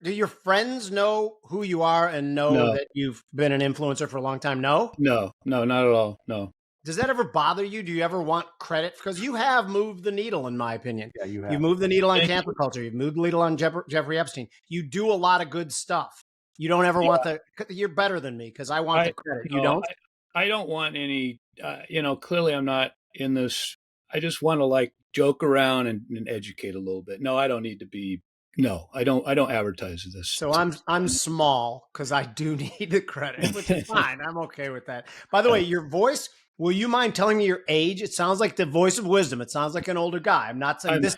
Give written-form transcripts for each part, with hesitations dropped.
Do your friends know who you are and know No, that you've been an influencer for a long time? No? no, not at all. No. Does that ever bother you? Do you ever want credit? Because you have moved the needle, in my opinion. Yeah, you You've have. moved the needle on Thank cancel you. culture. You've moved the needle on Jeffrey Epstein. You do a lot of good stuff. You don't ever want the, you're better than me because I want the credit. You No, don't? I don't want any, clearly I'm not in this. I just want to like joke around and educate a little bit. No, I don't need to be. No, I don't advertise this. So I'm small because I do need the credit, which is fine. I'm okay with that. By the way, your voice, will you mind telling me your age? It sounds like the voice of wisdom. It sounds like an older guy. I'm not saying this.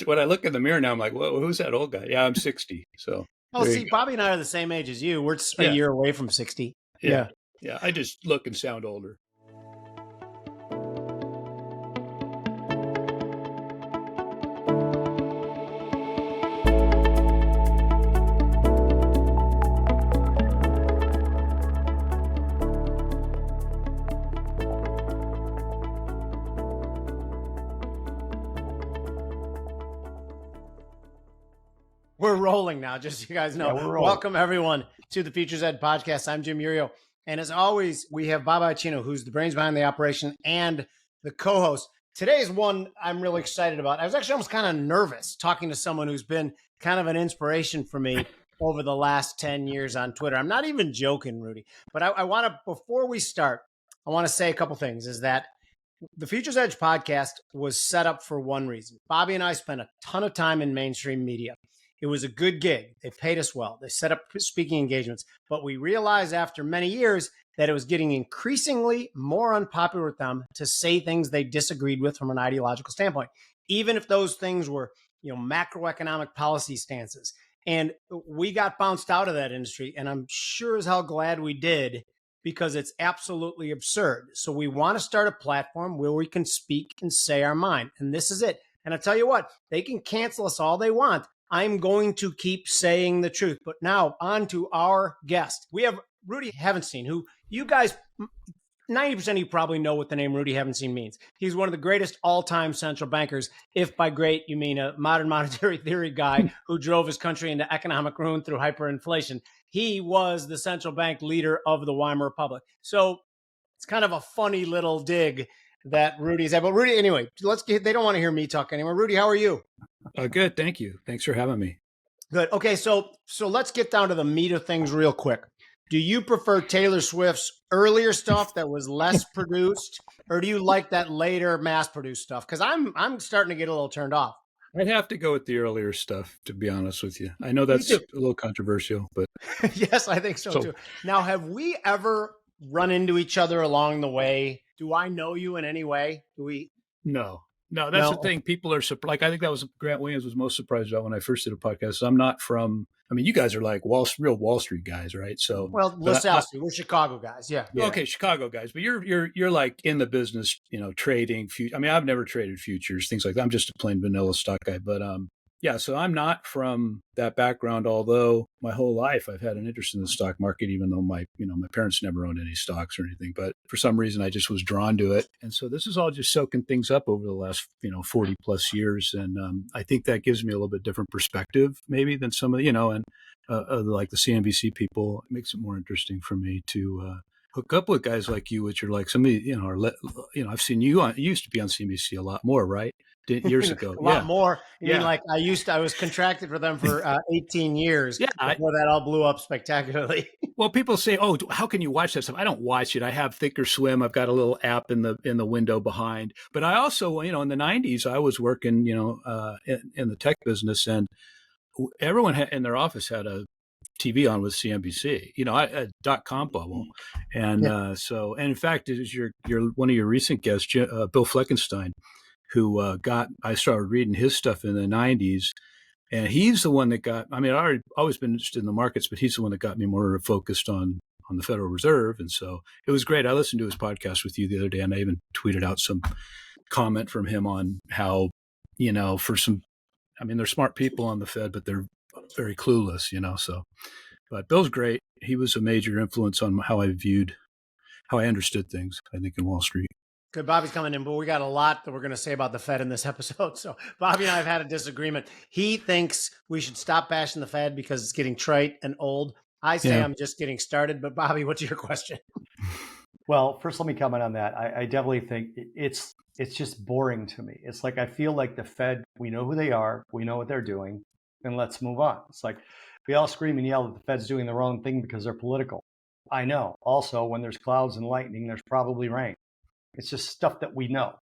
When I look in the mirror now, I'm like, whoa, who's that old guy? Yeah, I'm 60. So Oh, see, Bobby and I are the same age as you. We're just a year away from 60. Yeah. I just look and sound older. We're rolling now, just so you guys know. Yeah, welcome, everyone, to the Futures Ed podcast. I'm Jim Uriel. And as always, we have Bob Iacchino, who's the brains behind the operation and the co-host. Today's one I'm really excited about. I was actually almost kind of nervous talking to someone who's been kind of an inspiration for me over the last 10 years on Twitter. I'm not even joking, Rudy. But I want to, before we start, I want to say a couple things, is that the Futures Edge podcast was set up for one reason. Bobby and I spent a ton of time in mainstream media. It was a good gig. They paid us well. They set up speaking engagements. But we realized after many years that it was getting increasingly more unpopular with them to say things they disagreed with from an ideological standpoint, even if those things were, macroeconomic policy stances. And we got bounced out of that industry. And I'm sure as hell glad we did, because it's absolutely absurd. So we want to start a platform where we can speak and say our mind. And this is it. And I tell you what, they can cancel us all they want. I'm going to keep saying the truth. But now on to our guest. We have Rudy Havenstein, who you guys, 90% of you probably know what the name Rudy Havenstein means. He's one of the greatest all-time central bankers. If by great, you mean a modern monetary theory guy who drove his country into economic ruin through hyperinflation. He was the central bank leader of the Weimar Republic. So it's kind of a funny little dig that Rudy's at. But Rudy, anyway, they don't want to hear me talk anymore. Rudy, how are you? Good. Thank you. Thanks for having me. Good. Okay. So let's get down to the meat of things real quick. Do you prefer Taylor Swift's earlier stuff that was less produced, or do you like that later mass produced stuff? Because I'm starting to get a little turned off. I'd have to go with the earlier stuff, to be honest with you. I know that's a little controversial, but yes, I think so too. Now, have we ever run into each other along the way? Do I know you in any way? No, that's the thing. People are like, I think that was Grant Williams was most surprised about when I first did a podcast. I'm not from, you guys are like real Wall Street guys, right? So, well, LaSalle, we're Chicago guys. Yeah. Okay. Chicago guys, but you're like in the business, trading. I've never traded futures, things like that. I'm just a plain vanilla stock guy, but, yeah, so I'm not from that background, although my whole life I've had an interest in the stock market, even though my parents never owned any stocks or anything. But for some reason, I just was drawn to it. And so this is all just soaking things up over the last, 40 plus years. And I think that gives me a little bit different perspective maybe than some of, like the CNBC people. It makes it more interesting for me to hook up with guys like you, which are like somebody, I've seen you used to be on CNBC a lot more, right? Years ago. A lot more. I mean, like I was contracted for them for 18 years before that all blew up spectacularly. Well, people say, "Oh, how can you watch that stuff?" I don't watch it. I have Thinkorswim. I've got a little app in the window behind. But I also, in the 90s, I was working, in the tech business, and everyone in their office had a TV on with CNBC, a .com bubble. And and in fact, it was your one of your recent guests, Bill Fleckenstein, who I started reading his stuff in the 90s. And he's the one that got, I'd always been interested in the markets, but he's the one that got me more focused on the Federal Reserve. And so it was great. I listened to his podcast with you the other day, and I even tweeted out some comment from him on how, for some, they're smart people on the Fed, but they're very clueless, but Bill's great. He was a major influence on how I understood things, I think, in Wall Street. Good. Bobby's coming in, but we got a lot that we're going to say about the Fed in this episode. So Bobby and I have had a disagreement. He thinks we should stop bashing the Fed because it's getting trite and old. I say I'm just getting started. But Bobby, what's your question? Well, first, let me comment on that. I definitely think it's just boring to me. It's like I feel like the Fed, we know who they are, we know what they're doing, and let's move on. It's like we all scream and yell that the Fed's doing the wrong thing because they're political. I know. Also, when there's clouds and lightning, there's probably rain. It's just stuff that we know,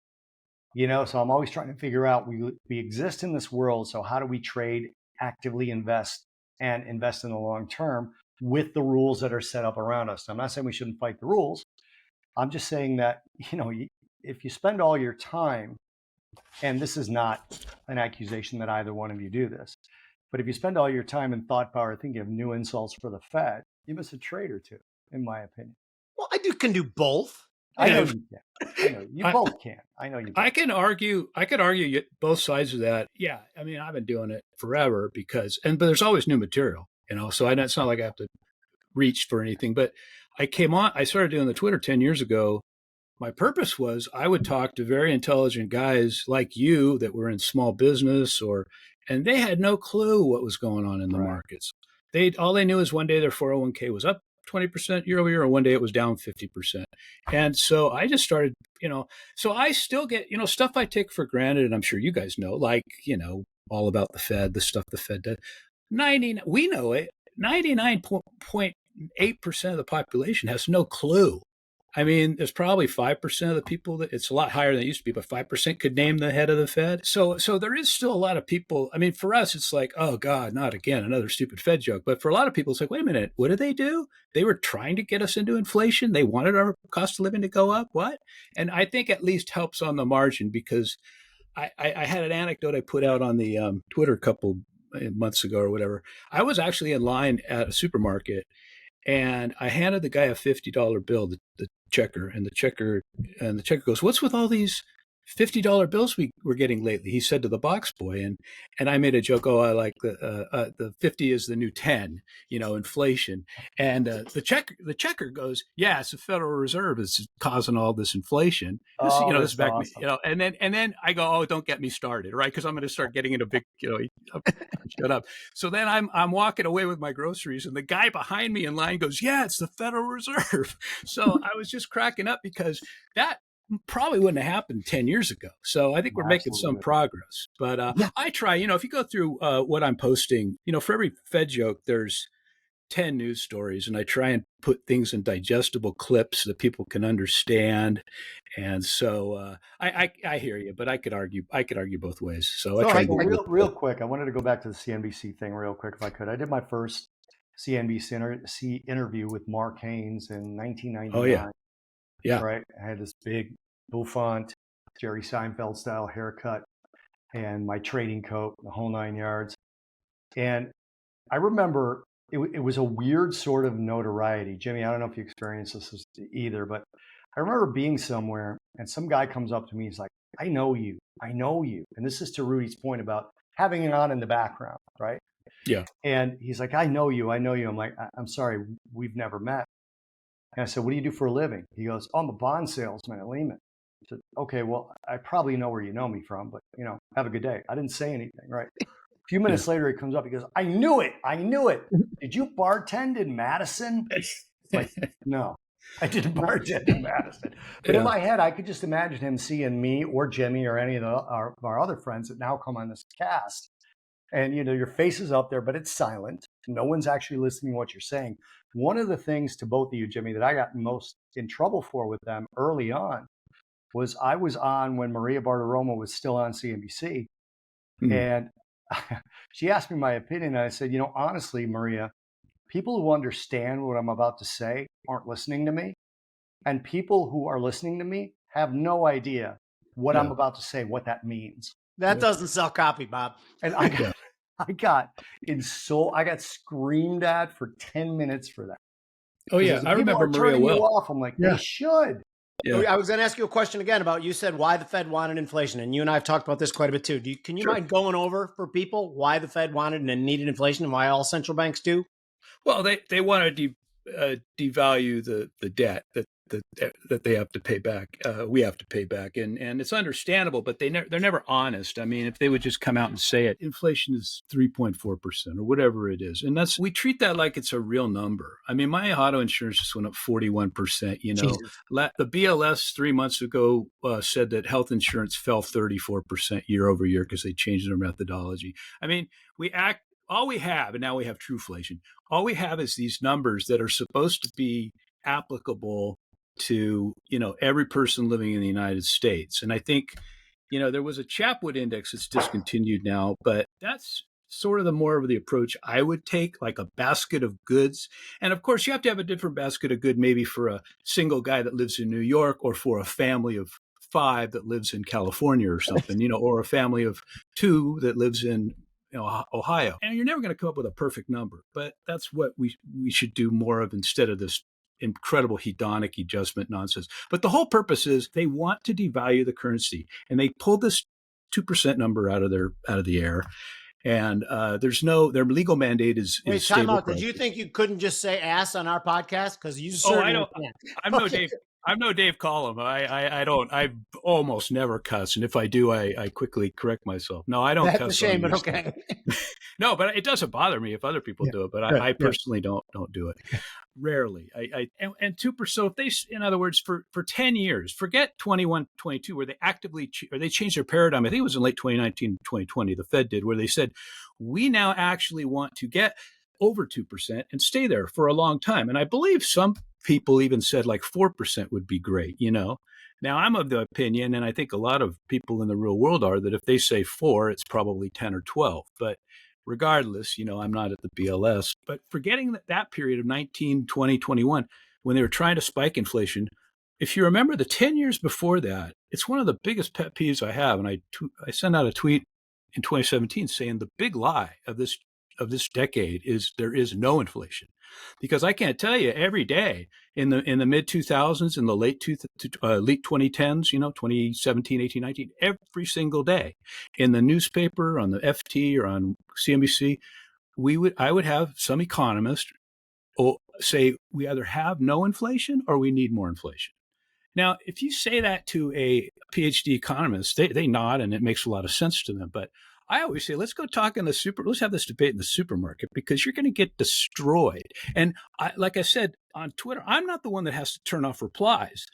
so I'm always trying to figure out, we exist in this world. So how do we trade, actively invest, and invest in the long term with the rules that are set up around us? I'm not saying we shouldn't fight the rules. I'm just saying that, if you spend all your time, and this is not an accusation that either one of you do this, but if you spend all your time and thought power thinking of new insults for the Fed, you miss a trade or two, in my opinion. Well, I can do both. I know you can. I know you both can. I know you can. I can argue both sides of that. Yeah. I mean, I've been doing it forever but there's always new material, so it's not like I have to reach for anything, but I started doing the Twitter 10 years ago. My purpose was I would talk to very intelligent guys like you that were in small business and they had no clue what was going on in the markets. All they knew is one day their 401k was up 20% year over year, or one day it was down 50%. And so I just started, so I still get, stuff I take for granted. And I'm sure you guys know, like, all about the Fed, the stuff the Fed does. We know it. 99.8% of the population has no clue. I mean, there's probably 5% of the people that it's a lot higher than it used to be, but 5% could name the head of the Fed. So there is still a lot of people. I mean, for us, it's like, oh God, not again, another stupid Fed joke. But for a lot of people, it's like, wait a minute, what did they do? They were trying to get us into inflation. They wanted our cost of living to go up. What? And I think at least helps on the margin, because I had an anecdote I put out on the Twitter a couple months ago or whatever. I was actually in line at a supermarket, and I handed the guy a $50 bill, the checker, and the checker goes, "What's with all these $50 bills we're getting lately?" He said to the box boy, and I made a joke. Oh, I like the 50 is the new 10, inflation. And the checker goes, "Yeah, it's the Federal Reserve is causing all this inflation." This back, awesome. And then I go, "Oh, don't get me started, right? Because I'm going to start getting into big, shut up." So then I'm walking away with my groceries, and the guy behind me in line goes, "Yeah, it's the Federal Reserve." So I was just cracking up, because that probably wouldn't have happened 10 years ago. So I think we're making some progress. But I try, if you go through what I'm posting, for every Fed joke, there's 10 news stories, and I try and put things in digestible clips that people can understand. And so I hear you, but I could argue both ways. So I try real quick. I wanted to go back to the CNBC thing real quick, if I could. I did my first CNBC interview with Mark Haynes in 1999. Oh, yeah. Yeah. Right. I had this big bouffant, Jerry Seinfeld style haircut, and my trading coat, the whole 9 yards. And I remember it was a weird sort of notoriety. Jimmy, I don't know if you experienced this either, but I remember being somewhere and some guy comes up to me. He's like, I know you. And this is to Rudy's point about having it on in the background. Right. Yeah. And he's like, I know you. I'm like, I'm sorry, we've never met. And I said, what do you do for a living? He goes, oh, I'm a bond salesman at Lehman. I said, okay, well, I probably know where you know me from, but, have a good day. I didn't say anything, right? A few minutes later, he comes up. He goes, I knew it. Did you bartend in Madison? Like, no, I didn't bartend in Madison. But in my head, I could just imagine him seeing me or Jimmy or any of our other friends that now come on this cast. And, your face is up there, but it's silent. No one's actually listening to what you're saying. One of the things to both of you, Jimmy, that I got most in trouble for with them early on was I was on when Maria Bartiromo was still on CNBC. And she asked me my opinion. And I said, honestly, Maria, people who understand what I'm about to say aren't listening to me. And people who are listening to me have no idea what I'm about to say, what that means. That doesn't sell copy, Bob. And I got screamed at for 10 minutes for that. Oh yeah, I remember Maria well. I'm like, they should. Yeah. I was going to ask you a question again about, you said why the Fed wanted inflation, and you and I have talked about this quite a bit too. Can you mind going over for people why the Fed wanted and needed inflation, and why all central banks do? Well, they want to devalue the debt that that they have to pay back. We have to pay back, and it's understandable, but they're never honest. I mean, if they would just come out and say it, inflation is 3.4% or whatever it is, and we treat that like it's a real number. I mean, my auto insurance just went up 41%. Jesus. The BLS 3 months ago said that health insurance fell 34% year over year because they changed their methodology. I mean, all we have, and now we have trueflation. All we have is these numbers that are supposed to be applicable to every person living in the United States. And I think there was a Chapwood index that's discontinued now, but that's sort of the more of the approach I would take, like a basket of goods. And of course, you have to have a different basket of good maybe for a single guy that lives in New York, or for a family of 5 that lives in California or something, or a family of 2 that lives in Ohio. And you're never going to come up with a perfect number, but that's what we should do more of, instead of this incredible hedonic adjustment nonsense. But the whole purpose is they want to devalue the currency, and they pulled this 2% number out of the air. And their legal mandate is Wait, stable time out. prices. Did you think you couldn't just say ass on our podcast? Because you I certainly don't. can. I'm no Dave. I'm no Dave Collum. I don't. I almost never cuss, and if I do, I quickly correct myself. No, I don't That's cuss. a shame, but okay. No, but it doesn't bother me if other people do it. But I personally don't do it. Rarely. And 2%. So if they, in other words, for 10 years, forget 21, 22, where they actively they changed their paradigm. I think it was in late 2019, 2020. The Fed did, where they said, we now actually want to get over 2% and stay there for a long time. And I believe some people even said like 4% would be great. Now I'm of the opinion, and I think a lot of people in the real world are, that if they say 4, it's probably 10 or 12. But regardless, I'm not at the BLS. But forgetting that period of 19, 20, 21, when they were trying to spike inflation, if you remember the 10 years before that, it's one of the biggest pet peeves I have. And I sent out a tweet in 2017 saying the big lie of this decade is there is no inflation, because I can't tell you, every day in the mid 2000s, in the late 2010s, 2017, 18, 19, every single day in the newspaper, on the FT or on CNBC, I would have some economist say we either have no inflation or we need more inflation. Now, if you say that to a PhD economist, they nod, and it makes a lot of sense to them. But I always say, let's go talk let's have this debate in the supermarket, because you're going to get destroyed. And like I said on Twitter, I'm not the one that has to turn off replies,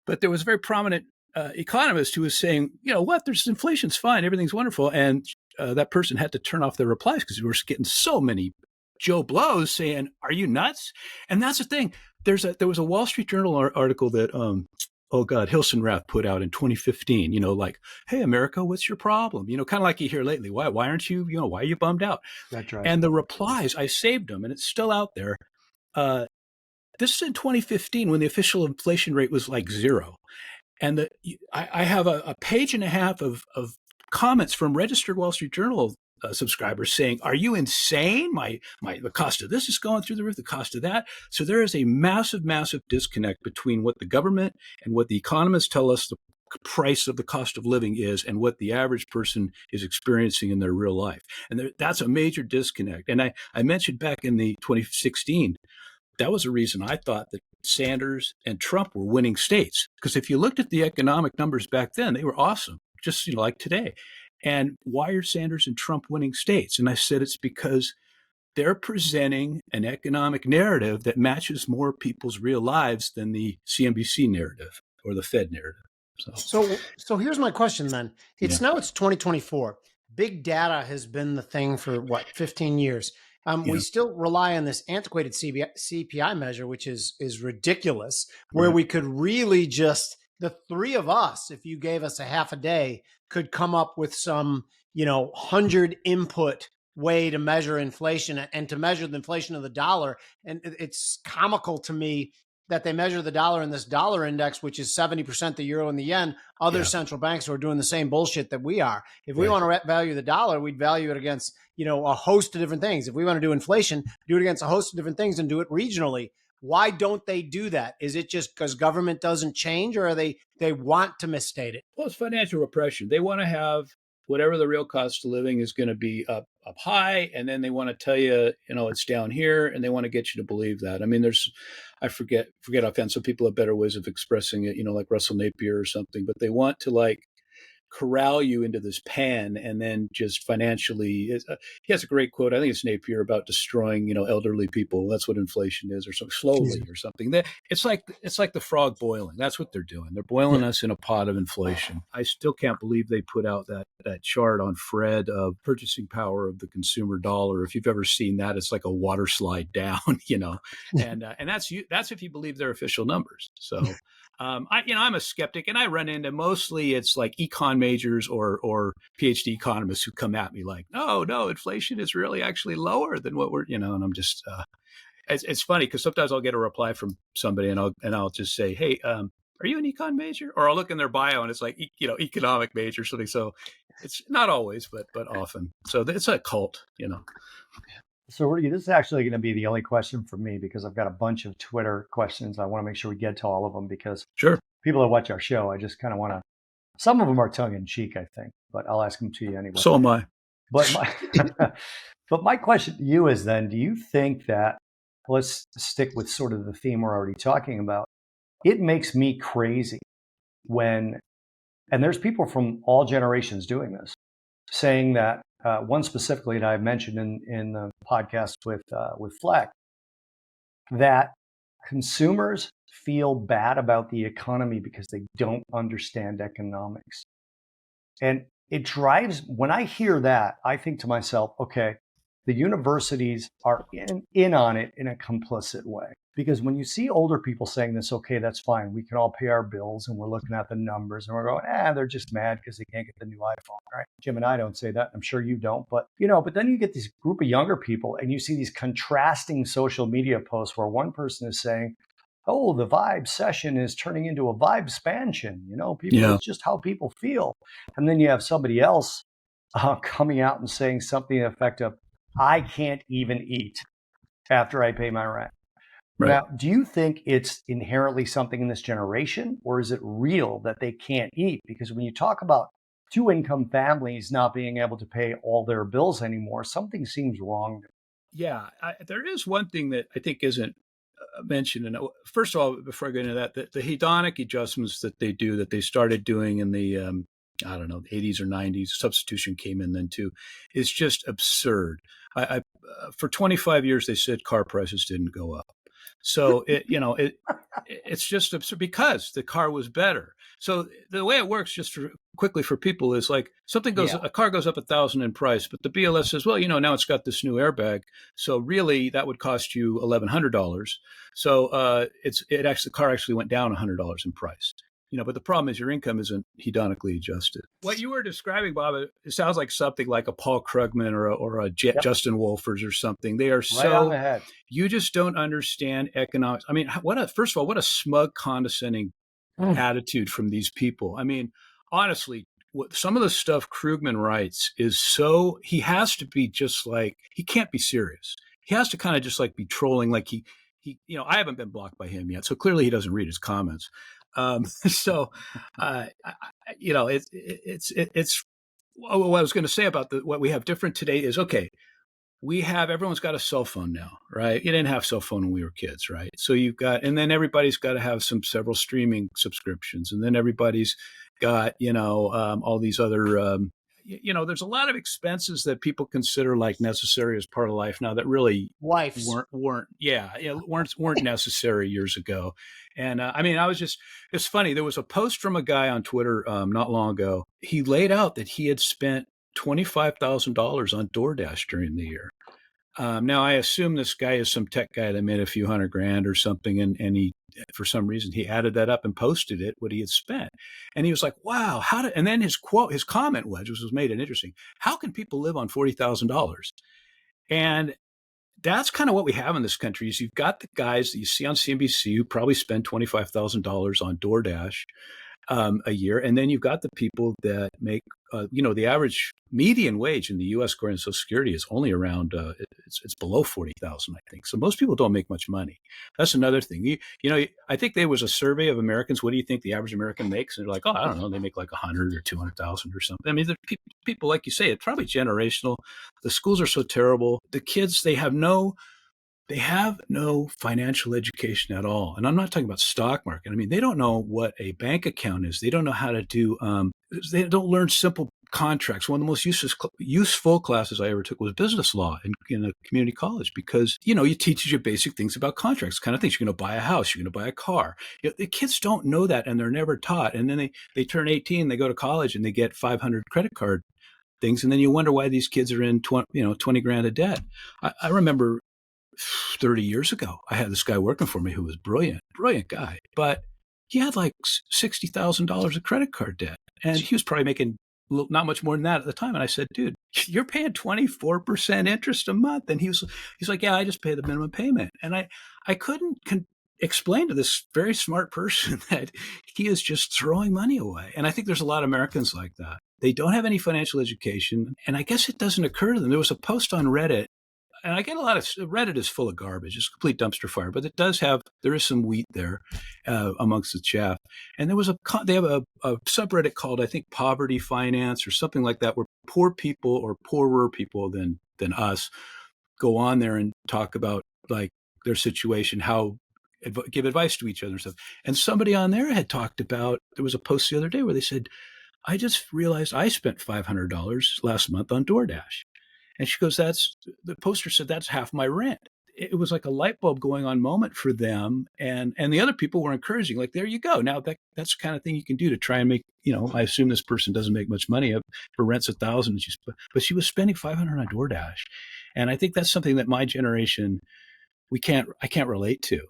but there was a very prominent economist who was saying, there's inflation's fine, everything's wonderful. And that person had to turn off their replies because we were getting so many Joe Blows saying, are you nuts? And that's the thing. There was a Wall Street Journal article that, Hilson Rath put out in 2015, like, hey, America, what's your problem? Kind of like you hear lately. Why aren't you, why are you bummed out? That's right. And the replies, I saved them, and it's still out there. This is in 2015, when the official inflation rate was like 0. And I have a page and a half of comments from registered Wall Street Journal subscribers saying, are you insane? The cost of this is going through the roof, the cost of that. So there is a massive, massive disconnect between what the government and what the economists tell us the price of the cost of living is, and what the average person is experiencing in their real life. And that's a major disconnect. And I mentioned back in the 2016, that was a reason I thought that Sanders and Trump were winning states. Because if you looked at the economic numbers back then, they were awesome, just like today. And why are Sanders and Trump winning states? And I said it's because they're presenting an economic narrative that matches more people's real lives than the CNBC narrative or the Fed narrative. So here's my question then. It's 2024. Big data has been the thing for 15 years. We still rely on this antiquated CPI measure, which is ridiculous, where we could really just, the three of us, if you gave us a half a day, could come up with some, 100 input way to measure inflation and to measure the inflation of the dollar. And it's comical to me that they measure the dollar in this dollar index, which is 70% the euro and the yen. Other central banks are doing the same bullshit that we are. If we want to value the dollar, we'd value it against, a host of different things. If we want to do inflation, do it against a host of different things and do it regionally. Why don't they do that? Is it just because government doesn't change, or are they want to misstate it? Well, it's financial repression. They want to have whatever the real cost of living is going to be up up high, and then they want to tell you, it's down here, and they want to get you to believe that. I mean, I forget offhand. Some people have better ways of expressing it, like Russell Napier or something, but they want to like corral you into this pan and then just financially he has a great quote. I think it's Napier about destroying elderly people. That's what inflation is, or so slowly or something. It's like the frog boiling. That's what they're doing. They're boiling us in a pot of inflation. I still can't believe they put out that chart on Fred of purchasing power of the consumer dollar. If you've ever seen that, it's like a water slide down, and that's if you believe their official numbers. So I'm a skeptic, and I run into mostly it's like econ majors or PhD economists who come at me like, no, inflation is really actually lower than what we're, and I'm just, it's funny because sometimes I'll get a reply from somebody and I'll just say, hey, are you an econ major? Or I'll look in their bio and it's like, economic major or something. So it's not always, but often. So it's a cult, So Rudy, this is actually going to be the only question for me because I've got a bunch of Twitter questions. I want to make sure we get to all of them because sure, people that watch our show, I just kind of want to, some of them are tongue in cheek, I think, but I'll ask them to you anyway. So am I. But my question to you is then, do you think that, let's stick with sort of the theme we're already talking about. It makes me crazy when, and there's people from all generations doing this, saying that one specifically that I mentioned in the podcast with Fleck, that consumers feel bad about the economy because they don't understand economics. And it drives, when I hear that, I think to myself, okay, the universities are in on it in a complicit way. Because when you see older people saying this, okay, that's fine, we can all pay our bills, and we're looking at the numbers and we're going, they're just mad because they can't get the new iPhone, right? Jim and I don't say that. I'm sure you don't, but but then you get this group of younger people and you see these contrasting social media posts where one person is saying, oh, the vibe session is turning into a vibe expansion. It's just how people feel. And then you have somebody else coming out and saying something effective, I can't even eat after I pay my rent. Right. Now, do you think it's inherently something in this generation, or is it real that they can't eat? Because when you talk about two-income families not being able to pay all their bills anymore, something seems wrong. Yeah, there is one thing that I think isn't mentioned. And first of all, before I get into that, the hedonic adjustments that they started doing in the, I don't know, the 80s or 90s, substitution came in then too, is just absurd. For 25 years, they said car prices didn't go up. So it's just absurd because the car was better. So the way it works, just quickly for people, is like a car goes up $1,000 in price, but the BLS says, well, now it's got this new airbag, so really that would cost you $1,100. So the car actually went down $100 in price. But the problem is your income isn't hedonically adjusted. What you were describing, Bob, it sounds like something like a Paul Krugman or a Justin Wolfers or something. They are right on the head. You just don't understand economics. I mean, first of all, what a smug, condescending attitude from these people. I mean, honestly, some of the stuff Krugman writes is he has to be just like, he can't be serious. He has to kind of just like be trolling. Like he, I haven't been blocked by him yet. So clearly he doesn't read his comments. It's what I was going to say about what we have different today is, okay, everyone's got a cell phone now, right? You didn't have cell phone when we were kids, right? So and then everybody's got to have several streaming subscriptions, and then everybody's got, all these other, there's a lot of expenses that people consider like necessary as part of life now that really weren't necessary years ago. And it's funny. There was a post from a guy on Twitter not long ago. He laid out that he had spent $25,000 on DoorDash during the year. Now I assume this guy is some tech guy that made a few $100,000 or something, and he, for some reason, he added that up and posted what he had spent, and he was like, "Wow, and then his comment was, which was made it interesting, how can people live on $40,000?" And that's kind of what we have in this country. Is you've got the guys that you see on CNBC who probably spend $25,000 on DoorDash a year, and then you've got the people that make the average median wage in the U.S. according to Social Security is only around it's below 40,000, I think. So most people don't make much money. That's another thing. I think there was a survey of Americans. What do you think the average American makes? And they're like, oh, I don't know, they make like 100 or 200,000 or something. I mean, people like you say, it's probably generational. The schools are so terrible. The kids, they have no financial education at all. And I'm not talking about stock market. I mean, they don't know what a bank account is. They don't know how to do, they don't learn simple contracts. One of the most useful classes I ever took was business law in a community college because, it teaches you basic things about contracts, kind of things. You're going to buy a house, you're going to buy a car. The kids don't know that and they're never taught. And then they turn 18, they go to college and they get 500 credit card things. And then you wonder why these kids are in 20 grand of debt. I remember 30 years ago, I had this guy working for me who was brilliant guy, but he had like $60,000 of credit card debt. And he was probably making not much more than that at the time. And I said, dude, you're paying 24% interest a month. And he's like, yeah, I just pay the minimum payment. And I couldn't explain to this very smart person that he is just throwing money away. And I think there's a lot of Americans like that. They don't have any financial education. And I guess it doesn't occur to them. There was a post on Reddit, and I get a lot of Reddit is full of garbage. It's a complete dumpster fire, but there is some wheat there amongst the chaff. And they have a subreddit called, I think, Poverty Finance or something like that, where poor people or poorer people than us go on there and talk about like their situation, give advice to each other and stuff. And somebody on there had talked about, there was a post the other day where they said, I just realized I spent $500 last month on DoorDash. And she goes, the poster said, that's half my rent. It was like a light bulb going on moment for them. And the other people were encouraging, like, there you go. Now that's the kind of thing you can do to try and make, I assume this person doesn't make much money. Her rent's $1,000, but she was spending $500 on DoorDash. And I think that's something that my generation, I can't relate to,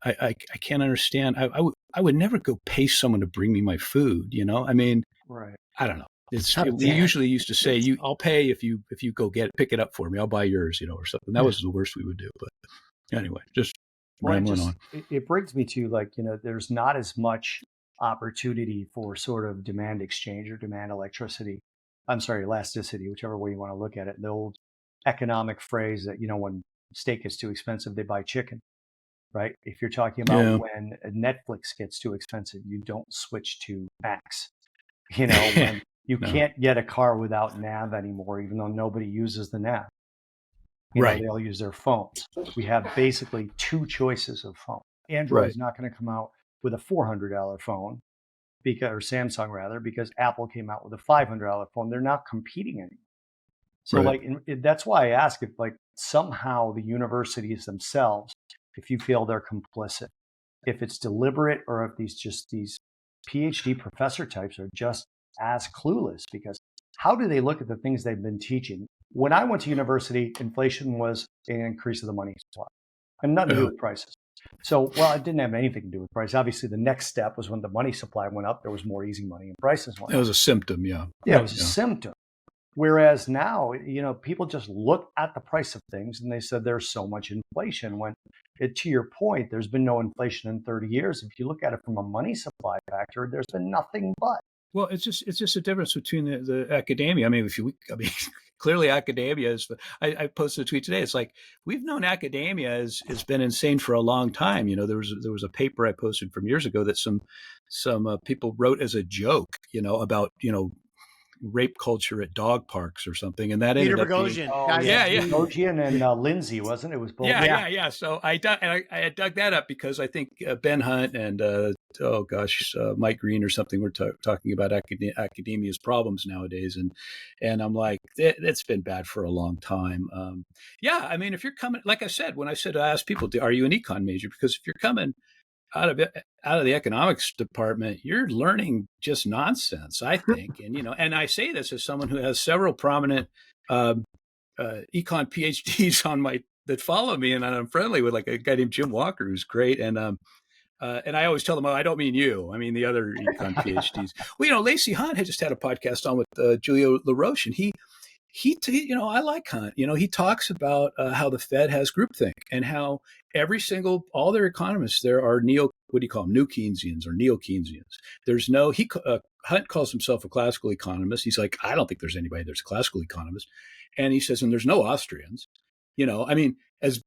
I can't understand. I would never go pay someone to bring me my food, I mean, right. I don't know. We usually used to say, I'll pay if you go pick it up for me. I'll buy yours, or something. That was the worst we would do. But anyway, just rambling on. It brings me to there's not as much opportunity for sort of demand exchange or demand elasticity, whichever way you want to look at it. The old economic phrase that, when steak is too expensive, they buy chicken, right? If you're talking about when Netflix gets too expensive, you don't switch to Max. When you can't get a car without nav anymore, even though nobody uses the nav. They all use their phones. We have basically two choices of phone. Android is not going to come out with a $400 phone, or Samsung rather, because Apple came out with a $500 phone. They're not competing anymore. So that's why I ask if somehow the universities themselves, if you feel they're complicit, if it's deliberate, or if these PhD professor types are just as clueless, because how do they look at the things they've been teaching? When I went to university, inflation was an increase of the money supply and nothing to do with prices. So, it didn't have anything to do with price. Obviously, the next step was when the money supply went up, there was more easy money and prices went up. It was a symptom, yeah. Yeah, it was a symptom. Whereas now, people just look at the price of things and they said there's so much inflation. When, to your point, there's been no inflation in 30 years. If you look at it from a money supply factor, there's been nothing but. Well, it's just a difference between the academia. I mean, clearly academia is. I posted a tweet today. It's like we've known academia has been insane for a long time. There was a paper I posted from years ago that some people wrote as a joke. About rape culture at dog parks or something, and that ended up being, Bogosian and Lindsay, wasn't it? It was both. Yeah. So I dug that up because I think Ben Hunt and Mike Green or something were talking about academia's problems nowadays, and I'm like, it's been bad for a long time. I mean, if you're coming, like I said, when I ask people, are you an econ major? Because if you're coming out of the economics department, you're learning just nonsense, I think. And, and I say this as someone who has several prominent econ PhDs that follow me, and I'm friendly with like a guy named Jim Walker, who's great. And I always tell them, I don't mean you. I mean the other econ PhDs. Well, Lacey Hunt had just had a podcast on with Julio LaRoche, and he I like Hunt. He talks about how the Fed has groupthink and how all their economists there are what do you call them, new Keynesians or neo Keynesians. There's no, Hunt calls himself a classical economist. He's like, I don't think there's anybody that's a classical economist. And he says, and there's no Austrians. I mean, as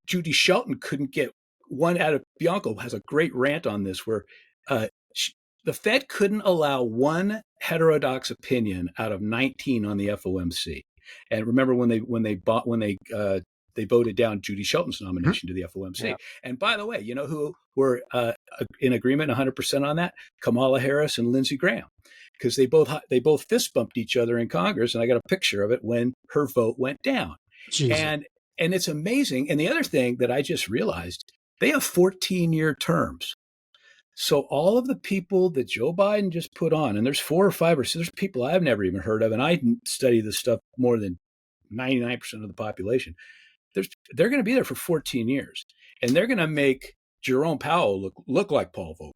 Judy Shelton couldn't get one out of Bianco has a great rant on this where uh, the Fed couldn't allow one heterodox opinion out of 19 on the FOMC. And remember when they voted down Judy Shelton's nomination to the FOMC. Yeah. And by the way, you know who were in agreement 100% on that? Kamala Harris and Lindsey Graham, because they both fist bumped each other in Congress. And I got a picture of it when her vote went down. Jesus. And it's amazing. And the other thing that I just realized, they have 14-year terms. So all of the people that Joe Biden just put on, and there's 4 or 5 or 6, there's people I've never even heard of, and I study this stuff more than 99% of the population. They're going to be there for 14 years, and they're going to make Jerome Powell look like Paul Volcker.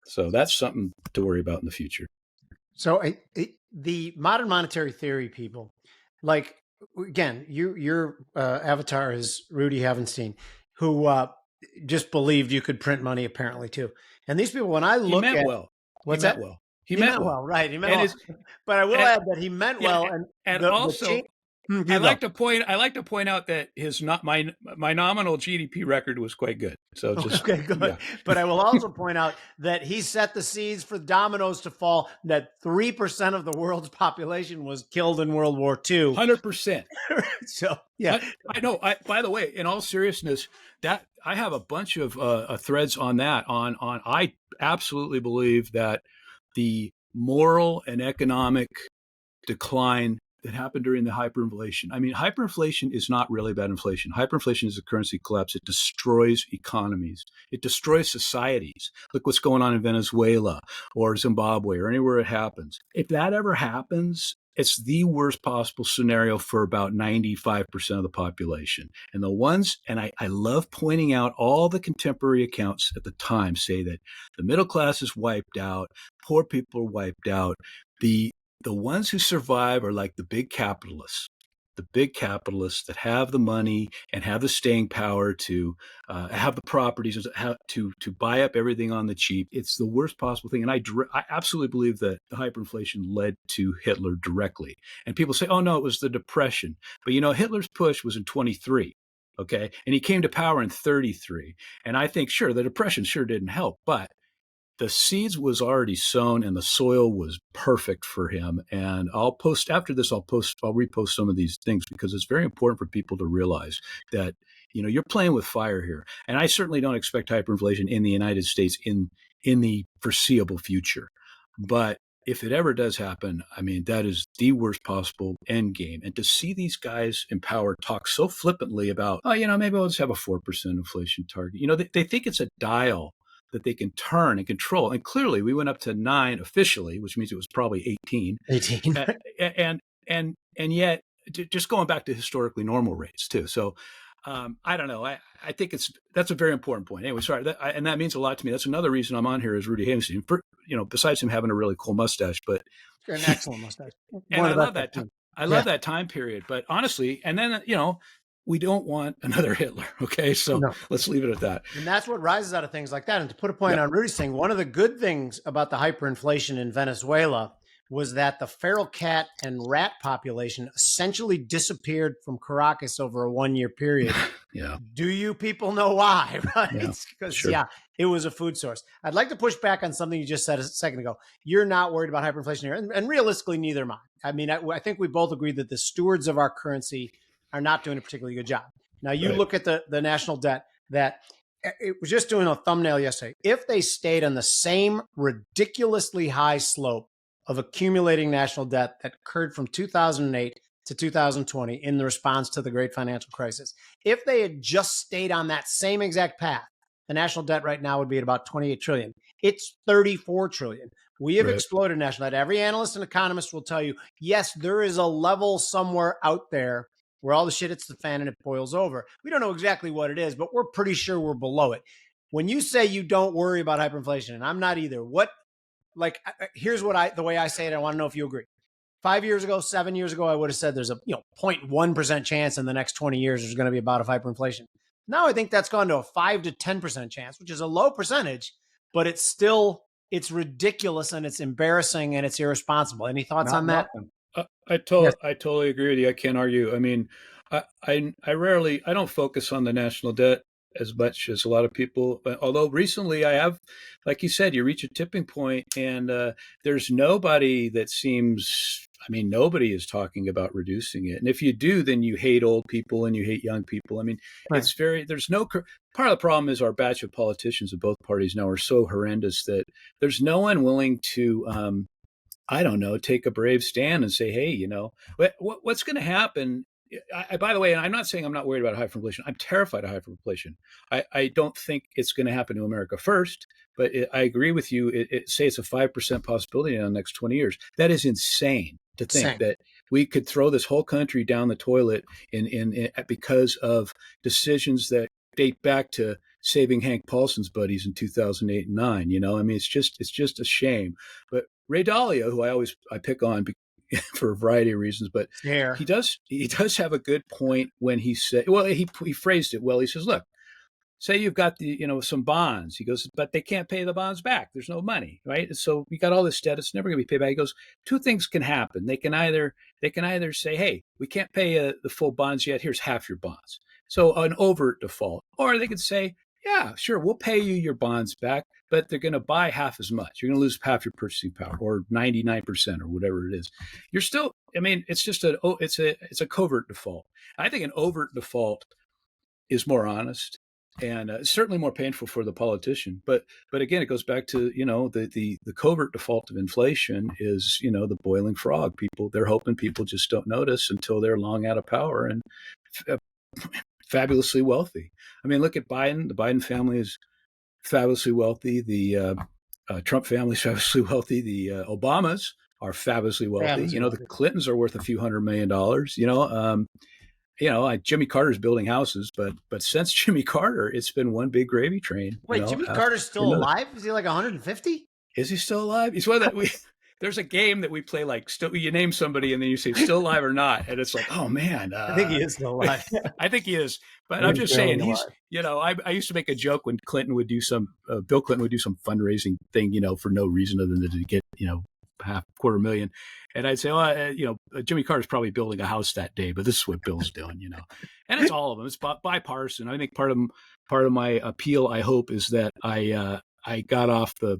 So that's something to worry about in the future. So the modern monetary theory people, like, again, your avatar is Rudy Havenstein, who just believed you could print money apparently too. And these people, when I look at what's that? Well, he meant well, right? He meant well. But I will add that he meant well, and also. I like to point out that my nominal GDP record was quite good. So just okay, good. Yeah. But I will also point out that he set the seeds for dominoes to fall. That 3% of the world's population was killed in World War II. 100%. So yeah, I know. By the way, in all seriousness, that I have a bunch of threads on that. I absolutely believe that the moral and economic decline that happened during the hyperinflation. I mean, hyperinflation is not really bad inflation. Hyperinflation is a currency collapse. It destroys economies. It destroys societies. Look what's going on in Venezuela or Zimbabwe or anywhere it happens. If that ever happens, it's the worst possible scenario for about 95% of the population. And I love pointing out all the contemporary accounts at the time say that the middle class is wiped out, poor people are wiped out. The ones who survive are like the big capitalists that have the money and have the staying power to have the properties, to buy up everything on the cheap. It's the worst possible thing. And I absolutely believe that the hyperinflation led to Hitler directly. And people say, oh, no, it was the Depression. But, Hitler's push was in 23. Okay. And he came to power in 33. And I think, sure, the Depression sure didn't help. But the seeds was already sown and the soil was perfect for him. And after this, I'll repost some of these things because it's very important for people to realize that, you're playing with fire here. And I certainly don't expect hyperinflation in the United States in the foreseeable future. But if it ever does happen, I mean, that is the worst possible end game. And to see these guys in power talk so flippantly about, maybe we'll just have a 4% inflation target. They think it's a dial that they can turn and control. And clearly we went up to 9 officially, which means it was probably 18. And yet just going back to historically normal rates too. So I don't know. I think that's a very important point. Anyway, sorry. And that means a lot to me. That's another reason I'm on here is Rudy Havenstein, besides him having a really cool mustache, but an excellent mustache. And I love that. I love that time period, but honestly, and then, we don't want another Hitler. Okay. So let's leave it at that. And that's what rises out of things like that. And to put a point on Rudy's thing, one of the good things about the hyperinflation in Venezuela was that the feral cat and rat population essentially disappeared from Caracas over a 1-year period. Yeah. Do you people know why? Right? Because sure. It was a food source. I'd like to push back on something you just said a second ago. You're not worried about hyperinflation here. And realistically, neither am I. I mean, I think we both agree that the stewards of our currency are not doing a particularly good job. Now you look at the national debt that it was just doing a thumbnail yesterday. If they stayed on the same ridiculously high slope of accumulating national debt that occurred from 2008 to 2020 in the response to the great financial crisis, if they had just stayed on that same exact path, the national debt right now would be at about 28 trillion. It's 34 trillion. We have exploded national debt. Every analyst and economist will tell you, yes, there is a level somewhere out there where all the shit hits the fan and it boils over. We don't know exactly what it is, but we're pretty sure we're below it. When you say you don't worry about hyperinflation, and I'm not either, here's the way I say it. I want to know if you agree. 5 years ago, 7 years ago, I would have said there's a 0.1% chance in the next 20 years there's going to be a bout of hyperinflation. Now I think that's gone to a 5 to 10% chance, which is a low percentage, but it's still it's ridiculous and it's embarrassing and it's irresponsible. Any thoughts on that? Nothing. I totally agree with you. I can't argue. I mean, I rarely, I don't focus on the national debt as much as a lot of people. But although recently I have, like you said, you reach a tipping point, and there's nobody that seems. I mean, nobody is talking about reducing it. And if you do, then you hate old people and you hate young people. I mean, it's very. There's no part of the problem is our batch of politicians of both parties now are so horrendous that there's no one willing to. I don't know, take a brave stand and say, hey, what's going to happen? By the way, and I'm not saying I'm not worried about hyperinflation. I'm terrified of hyperinflation. I don't think it's going to happen to America first, but I agree with you. Say it's a 5% possibility in the next 20 years. That is insane to think that we could throw this whole country down the toilet in because of decisions that date back to saving Hank Paulson's buddies in 2008 and 9. I mean, it's just a shame. But Ray Dalio, who I pick on for a variety of reasons, but he does have a good point when he said, well, he phrased it well. He says, look, say you've got some bonds. He goes, but they can't pay the bonds back. There's no money, right? So we got all this debt. It's never going to be paid back. He goes, two things can happen. They can either say, hey, we can't pay the full bonds yet. Here's half your bonds. So an overt default. Or they could say, yeah, sure, we'll pay you your bonds back, but they're going to buy half as much. You're going to lose half your purchasing power, or 99%, or whatever it is. You're still, I mean, it's just it's a covert default. I think an overt default is more honest and certainly more painful for the politician. But again, it goes back to the covert default of inflation is the boiling frog. They're hoping people just don't notice until they're long out of power and fabulously wealthy. I mean, look at Biden. The Biden family is fabulously wealthy. The Trump family is fabulously wealthy. The Obamas are fabulously wealthy. The Clintons are worth a few $100 million. Jimmy Carter's building houses, but since Jimmy Carter, it's been one big gravy train. Wait, Jimmy Carter's still alive? Is he like 150? Is he still alive? He's one that there's a game that we play, like you name somebody and then you say still alive or not, and it's like, oh man, I think he is still alive. I think he is, but I'm just saying he's. I used to make a joke when Clinton would do Bill Clinton would do some fundraising thing, for no reason other than to get $250,000, and I'd say, Jimmy Carter's probably building a house that day, but this is what Bill's doing, and it's all of them. It's bipartisan. I think part of my appeal, I hope, is that I got off the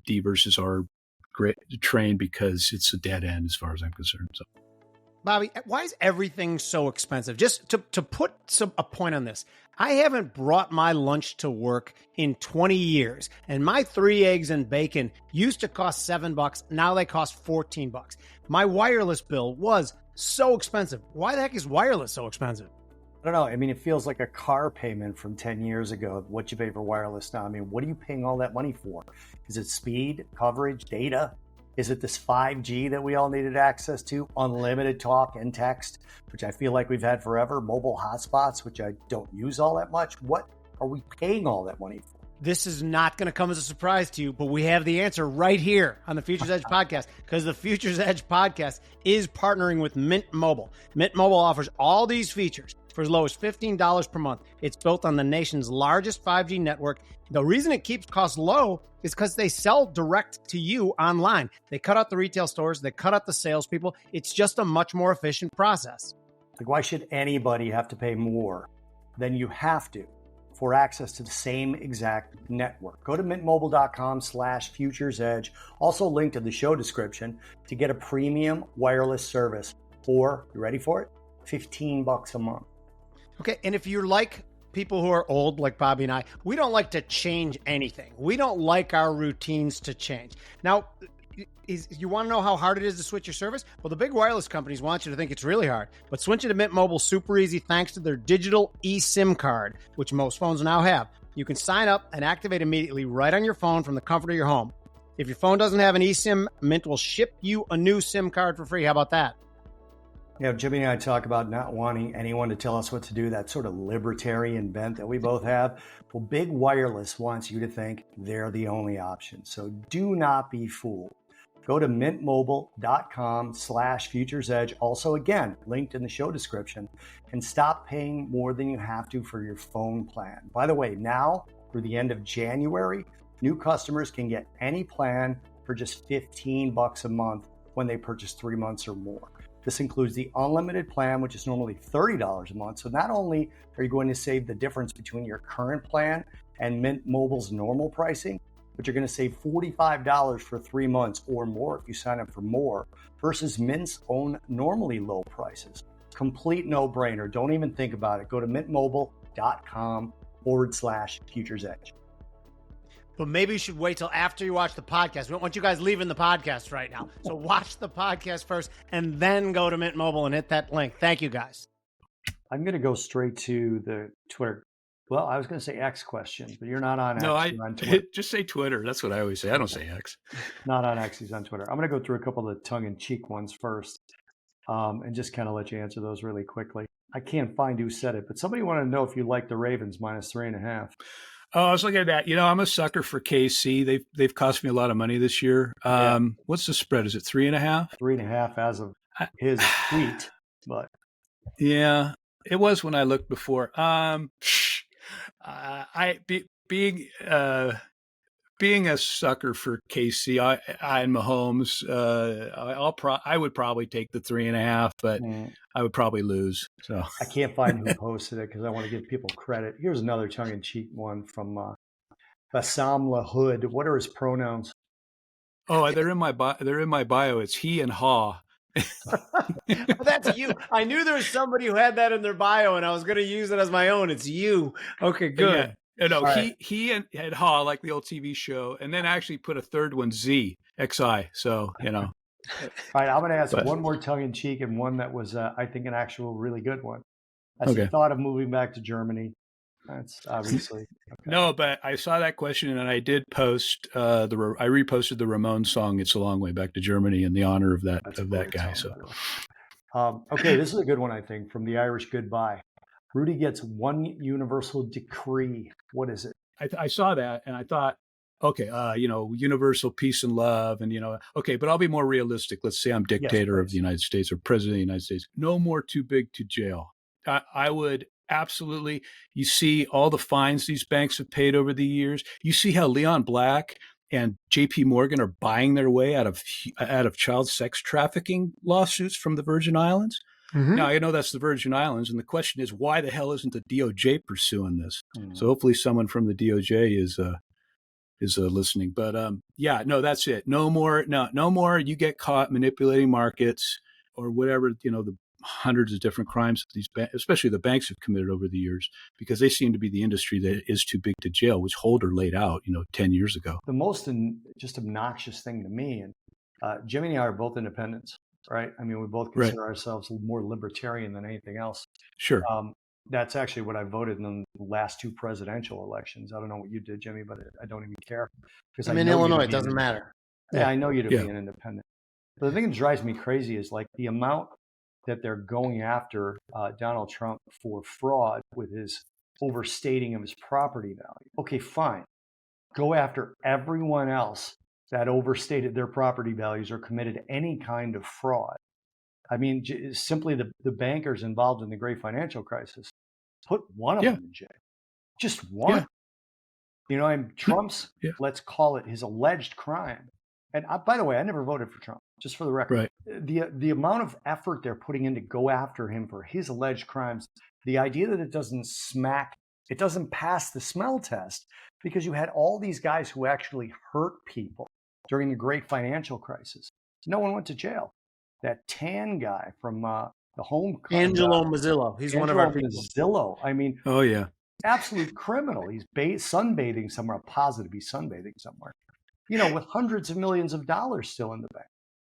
D versus R train because it's a dead end as far as I'm concerned. So, Bobby, why is everything so expensive? Just to put a point on this, I haven't brought my lunch to work in 20 years, and my 3 eggs and bacon used to cost $7. Now they cost $14. My wireless bill was so expensive. Why the heck is wireless so expensive? I don't know. I mean, it feels like a car payment from 10 years ago, what you pay for wireless now. I mean, what are you paying all that money for? Is it speed, coverage, data? Is it this 5G that we all needed access to? Unlimited talk and text, which I feel like we've had forever. Mobile hotspots, which I don't use all that much. What are we paying all that money for? This is not going to come as a surprise to you, but we have the answer right here on the Futures Edge podcast, because the Futures Edge podcast is partnering with Mint Mobile. Mint Mobile offers all these features for as low as $15 per month. It's built on the nation's largest 5G network. The reason it keeps costs low is because they sell direct to you online. They cut out the retail stores. They cut out the salespeople. It's just a much more efficient process. Like, why should anybody have to pay more than you have to for access to the same exact network? Go to mintmobile.com/futuresedge, also linked in the show description, to get a premium wireless service for, you ready for it? $15 a month. Okay, and if you're like people who are old, like Bobby and I, we don't like to change anything. We don't like our routines to change. Now, you want to know how hard it is to switch your service? Well, the big wireless companies want you to think it's really hard, but switching to Mint Mobile is super easy thanks to their digital eSIM card, which most phones now have. You can sign up and activate immediately right on your phone from the comfort of your home. If your phone doesn't have an eSIM, Mint will ship you a new SIM card for free. How about that? Jimmy and I talk about not wanting anyone to tell us what to do, that sort of libertarian bent that we both have. Well, Big Wireless wants you to think they're the only option. So do not be fooled. Go to mintmobile.com/futuresedge, also again, linked in the show description, and stop paying more than you have to for your phone plan. By the way, now through the end of January, New customers can get any plan for just $15 a month when they purchase 3 months or more. This includes the unlimited plan, which is normally $30 a month. So not only are you going to save the difference between your current plan and Mint Mobile's normal pricing, but you're going to save $45 for 3 months or more if you sign up for more versus Mint's own normally low prices. Complete no-brainer. Don't even think about it. Go to mintmobile.com/futures edge. But maybe you should wait till after you watch the podcast. We don't want you guys leaving the podcast right now. So watch the podcast first and then go to Mint Mobile and hit that link. Thank you, guys. I'm going to go straight to the Twitter. Well, I was going to say X question, but you're not on X. No, You're on Twitter. just say Twitter. That's what I always say. I don't say X. Not on X, he's on Twitter. I'm going to go through a couple of the tongue-in-cheek ones first and just kind of let you answer those really quickly. I can't find who said it, but somebody wanted to know if you like the Ravens -3.5. Oh, I was looking at that. You know, I'm a sucker for KC. They've cost me a lot of money this year. What's the spread? Is it 3.5? 3.5 as of his tweet, but yeah, it was when I looked before. Being a sucker for KC, and Mahomes, I would probably take the 3.5, but I would probably lose. So I can't find who posted it because I want to give people credit. Here's another tongue-in-cheek one from Bassam Lahood. What are his pronouns? Oh, they're in my bio. It's he and ha. That's you. I knew there was somebody who had that in their bio, and I was going to use it as my own. It's you. Okay, good. Yeah. No, right. he had ha, like the old TV show, and then actually put a third one, Z, XI. So, you know. All right, I'm going to ask one more tongue-in-cheek and one that was, I think, an actual really good one. As he thought of moving back to Germany. That's obviously. Okay. No, but I saw that question, and I did post I reposted the Ramones song, "It's a Long Way Back to Germany," in the honor of that guy. Song, so, okay, this is a good one, I think, from the Irish Goodbye. Rudy gets one universal decree. What is it? I saw that and I thought, okay, universal peace and love, and okay, but I'll be more realistic. Let's say I'm dictator of the United States or president of the United States. No more too big to jail. I would absolutely. You see all the fines these banks have paid over the years. You see how Leon Black and J.P. Morgan are buying their way out of child sex trafficking lawsuits from the Virgin Islands. Mm-hmm. Now, I know that's the Virgin Islands, and the question is, why the hell isn't the DOJ pursuing this? Mm-hmm. So hopefully someone from the DOJ is listening. But no, that's it. No more. You get caught manipulating markets or whatever, the hundreds of different crimes that these especially the banks have committed over the years, because they seem to be the industry that is too big to jail, which Holder laid out, 10 years ago. The most just obnoxious thing to me, and Jimmy and I are both independents. Right. I mean, we both consider ourselves more libertarian than anything else. Sure. That's actually what I voted in the last 2 presidential elections. I don't know what you did, Jimmy, but I don't even care. I'm in Illinois. It doesn't matter. Yeah, I know you to be an independent. But the thing that drives me crazy is like the amount that they're going after Donald Trump for fraud with his overstating of his property value. Okay, fine. Go after everyone else that overstated their property values or committed any kind of fraud. I mean, simply the bankers involved in the great financial crisis, put one of them in jail. Just one. Trump's, let's call it his alleged crime. And by the way, I never voted for Trump, just for the record. Right. The amount of effort they're putting in to go after him for his alleged crimes, the idea that it doesn't pass the smell test, because you had all these guys who actually hurt people during the great financial crisis. No one went to jail. That tan guy from the home. Angelo Mazzillo. He's one of our people. Mazzillo. I mean, oh yeah, absolute criminal. He's sunbathing somewhere. I'm positive he's sunbathing somewhere. With hundreds of millions of dollars still in the bank.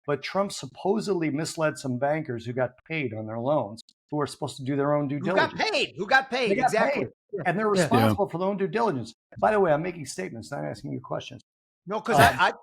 But Trump supposedly misled some bankers who got paid on their loans, who are supposed to do their own due diligence. Who got paid? Exactly. Paid. And they're responsible for their own due diligence. By the way, I'm making statements, not asking you questions. No, because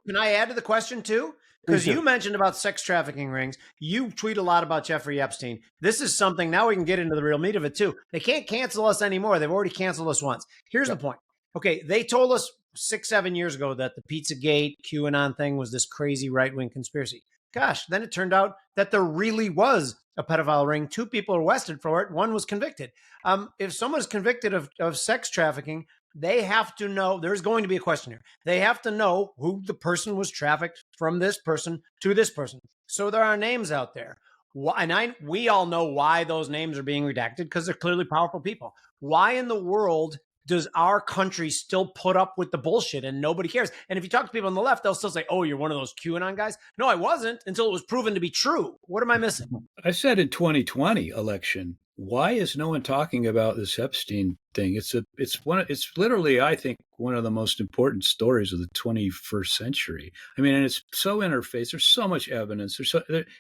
can I add to the question too? Because you mentioned about sex trafficking rings. You tweet a lot about Jeffrey Epstein. This is something, now we can get into the real meat of it too. They can't cancel us anymore. They've already canceled us once. Here's the point. Okay, they told us 6-7 years ago that the Pizzagate QAnon thing was this crazy right-wing conspiracy. Gosh, then it turned out that there really was a pedophile ring. 2 people were arrested for it. 1 was convicted. If someone is convicted of sex trafficking, they have to know, there's going to be a question here. They have to know who the person was trafficked from this person to this person. So there are names out there. And we all know why those names are being redacted, because they're clearly powerful people. Why in the world does our country still put up with the bullshit and nobody cares? And if you talk to people on the left, they'll still say, oh, you're one of those QAnon guys. No, I wasn't, until it was proven to be true. What am I missing? I said in 2020 election, why is no one talking about this Epstein thing? It's literally, I think, one of the most important stories of the 21st century. I mean, and it's so interfaced. There's so much evidence.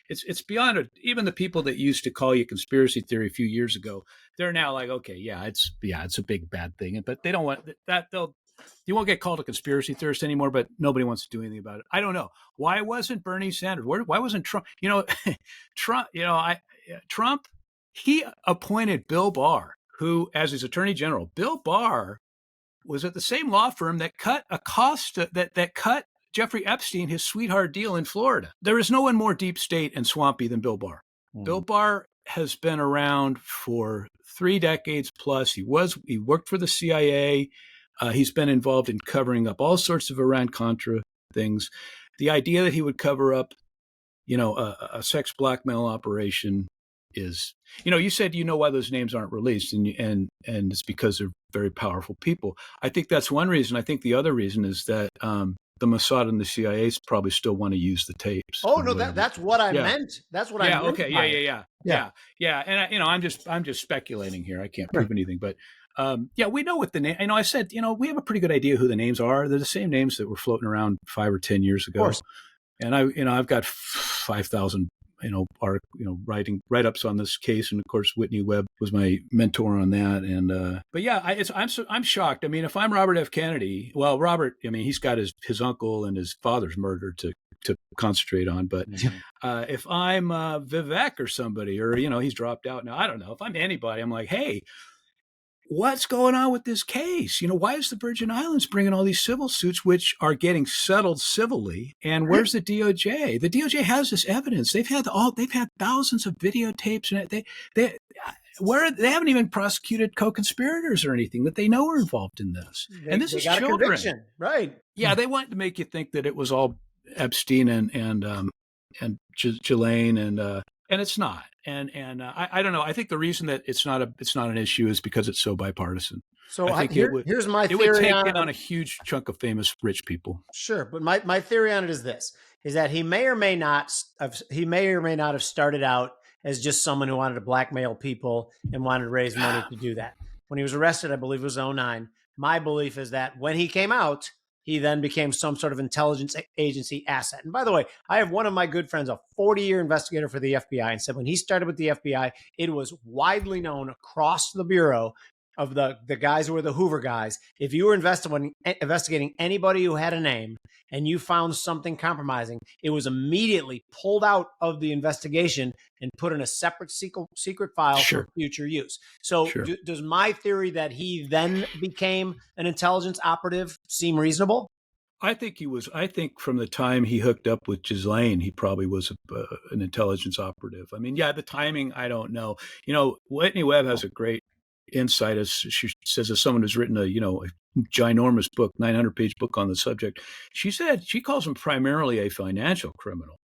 It's beyond it. Even the people that used to call you conspiracy theory a few years ago, they're now like, okay, it's a big bad thing. But they don't want that. You won't get called a conspiracy theorist anymore, but nobody wants to do anything about it. I don't know. Why wasn't Bernie Sanders? Why wasn't Trump? Trump, he appointed Bill Barr, who, as his attorney general, Bill Barr was at the same law firm that cut that cut Jeffrey Epstein his sweetheart deal in Florida. There is no one more deep state and swampy than Bill Barr. Bill Barr has been around for 3 decades plus. He worked for the CIA. He's been involved in covering up all sorts of Iran-Contra things. The idea that he would cover up, a sex blackmail operation is, you said why those names aren't released, and it's because they're very powerful people. I think that's one reason. I think the other reason is that the Mossad and the CIA probably still want to use the tapes. Oh no, that's what I meant. That's what I meant. Okay. Yeah. And I'm just speculating here. I can't prove anything, but we know what the name. I said, we have a pretty good idea who the names are. They're the same names that were floating around 5 or 10 years ago. Of course. And I've got 5,000 write-ups on this case, and of course Whitney Webb was my mentor on that. And but yeah, I'm shocked. I mean, if I'm Robert F. Kennedy, well, Robert, he's got his uncle and his father's murder to concentrate on. But if I'm Vivek or somebody, or he's dropped out now, I don't know. If I'm anybody, I'm like, hey, what's going on with this case? Why is the Virgin Islands bringing all these civil suits, which are getting settled civilly? And where's the DOJ? The DOJ has this evidence. They've had thousands of videotapes, and they haven't even prosecuted co-conspirators or anything that they know are involved in this. And this is children, right? Yeah, they want to make you think that it was all Epstein and Ghislaine, and it's not. And I don't know. I think the reason that it's not an issue is because it's so bipartisan. So I think here's my theory. It would take down a huge chunk of famous rich people. Sure, but my theory on it is this: is that he may or may not have started out as just someone who wanted to blackmail people and wanted to raise money to do that. When he was arrested, I believe it was 2009. My belief is that when he came out, he then became some sort of intelligence agency asset. And by the way, I have one of my good friends, a 40-year investigator for the FBI, and said when he started with the FBI, it was widely known across the Bureau of the guys who were the Hoover guys. If you were investigating anybody who had a name and you found something compromising, it was immediately pulled out of the investigation and put in a separate secret file for future use. So does my theory that he then became an intelligence operative seem reasonable? I think he was. I think from the time he hooked up with Ghislaine, he probably was an intelligence operative. I mean, the timing, I don't know. Whitney Webb has a great insight, as she says, as someone who's written a ginormous book, 900-page book on the subject. She said she calls him primarily a financial criminal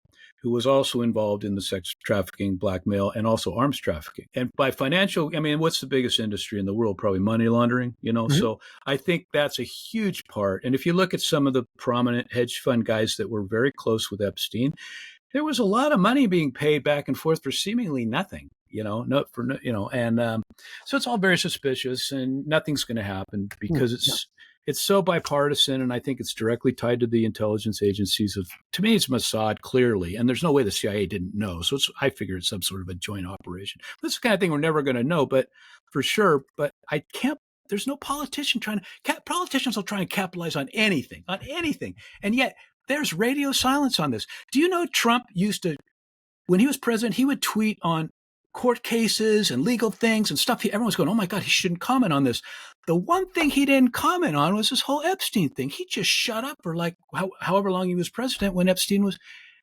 who was also involved in the sex trafficking, blackmail, and also arms trafficking. And by financial, what's the biggest industry in the world? Probably money laundering, Mm-hmm. So I think that's a huge part. And if you look at some of the prominent hedge fund guys that were very close with Epstein, there was a lot of money being paid back and forth for seemingly nothing. So it's all very suspicious, and nothing's going to happen because it's so bipartisan, and I think it's directly tied to the intelligence agencies. To me, it's Mossad clearly, and there's no way the CIA didn't know. So I figure it's some sort of a joint operation. This is the kind of thing we're never going to know, but for sure. But I can't. There's no politician politicians will try and capitalize on anything, and yet there's radio silence on this. Do you know Trump used to, when he was president, he would tweet on court cases and legal things and stuff. Everyone's going, oh my God, he shouldn't comment on this. The one thing he didn't comment on was this whole Epstein thing. He just shut up for however long he was president when Epstein was,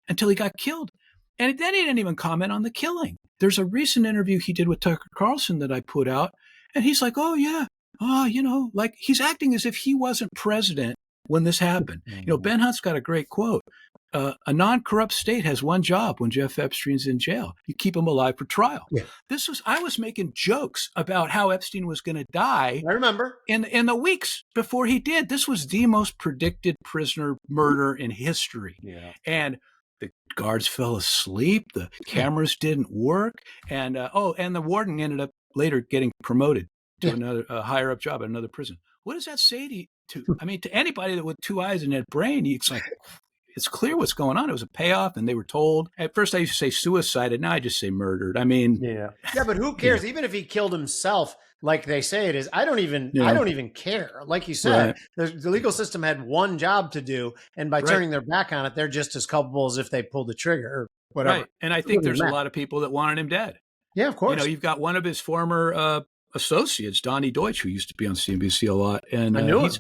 until he got killed. And then he didn't even comment on the killing. There's a recent interview he did with Tucker Carlson that I put out, and he's like, oh yeah, oh, like he's acting as if he wasn't president when this happened. Ben Hunt's got a great quote. A non-corrupt state has one job when Jeff Epstein's in jail. You keep him alive for trial. Yeah. I was making jokes about how Epstein was going to die. I remember. In the weeks before he did. This was the most predicted prisoner murder in history. Yeah. And the guards fell asleep. The cameras didn't work. And, and the warden ended up later getting promoted to another higher up job at another prison. What does that say to anybody that with two eyes and a brain? It's like, it's clear what's going on. It was a payoff, and they were told. At first, I used to say suicided. Now I just say murdered. Yeah, but who cares? Even if he killed himself, like they say it is, I don't even care. Like you said, the legal system had one job to do, and by turning their back on it, they're just as culpable as if they pulled the trigger or whatever. Right, and I think there's a lot of people that wanted him dead. Yeah, of course. You've got one of his former associates, Donnie Deutsch, who used to be on CNBC a lot, and I knew him.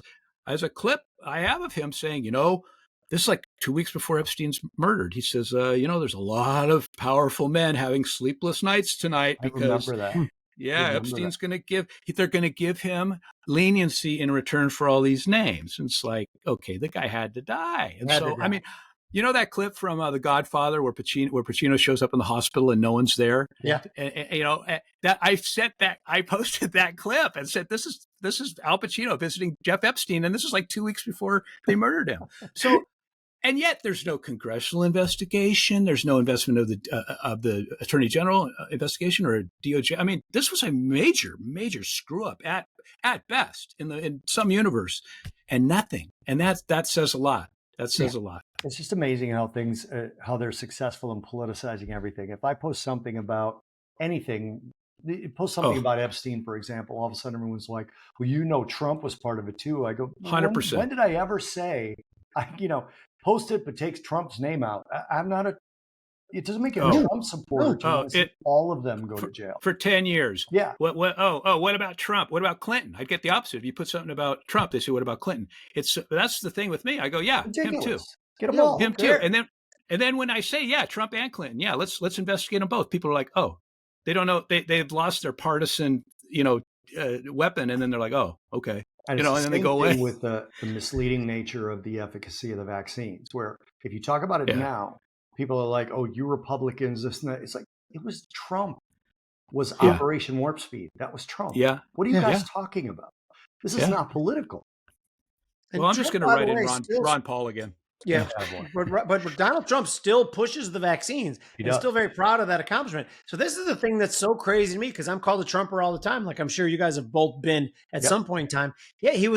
As a clip I have of him saying, this is like 2 weeks before Epstein's murdered. He says, there's a lot of powerful men having sleepless nights tonight because I remember that. Epstein's going to they're going to give him leniency in return for all these names. And it's like, okay, the guy had to die. And so, that clip from The Godfather where Pacino shows up in the hospital and no one's there. Yeah. And, that I posted that clip and said, this is Al Pacino visiting Jeff Epstein. And this is like 2 weeks before they murdered him. So, and yet there's no congressional investigation. There's no investment of the Attorney General investigation or DOJ. This was a major, major screw up at best in some universe, and nothing. And that says a lot. That says a lot. It's just amazing how they're successful in politicizing everything. If I post something about anything, about Epstein, for example, all of a sudden everyone's like, well, Trump was part of it too. I go, 100%. When did I ever say, post it, but takes Trump's name out? I'm not it doesn't make a Trump supporter all of them go to jail. For 10 years. Yeah. What about Trump? What about Clinton? I'd get the opposite. If you put something about Trump, they say, what about Clinton? That's the thing with me. I go, yeah, ridiculous. Him too. Get them all. Him too. And then when I say, yeah, Trump and Clinton, yeah, let's investigate them both. People are like, oh, they don't know. They've lost their partisan, weapon. And then they're like, oh, okay. And and then they go away. With the misleading nature of the efficacy of the vaccines, where if you talk about it now, people are like, oh, you Republicans, this and that. It's like, it was Trump. Was Operation Warp Speed. That was Trump. Yeah. What are you guys talking about? This is not political. Well, I'm just going to write in Ron Paul again. Yeah, but Donald Trump still pushes the vaccines. He's still very proud of that accomplishment. So this is the thing that's so crazy to me, because I'm called a Trumper all the time. Like I'm sure you guys have both been at some point in time. Yeah, he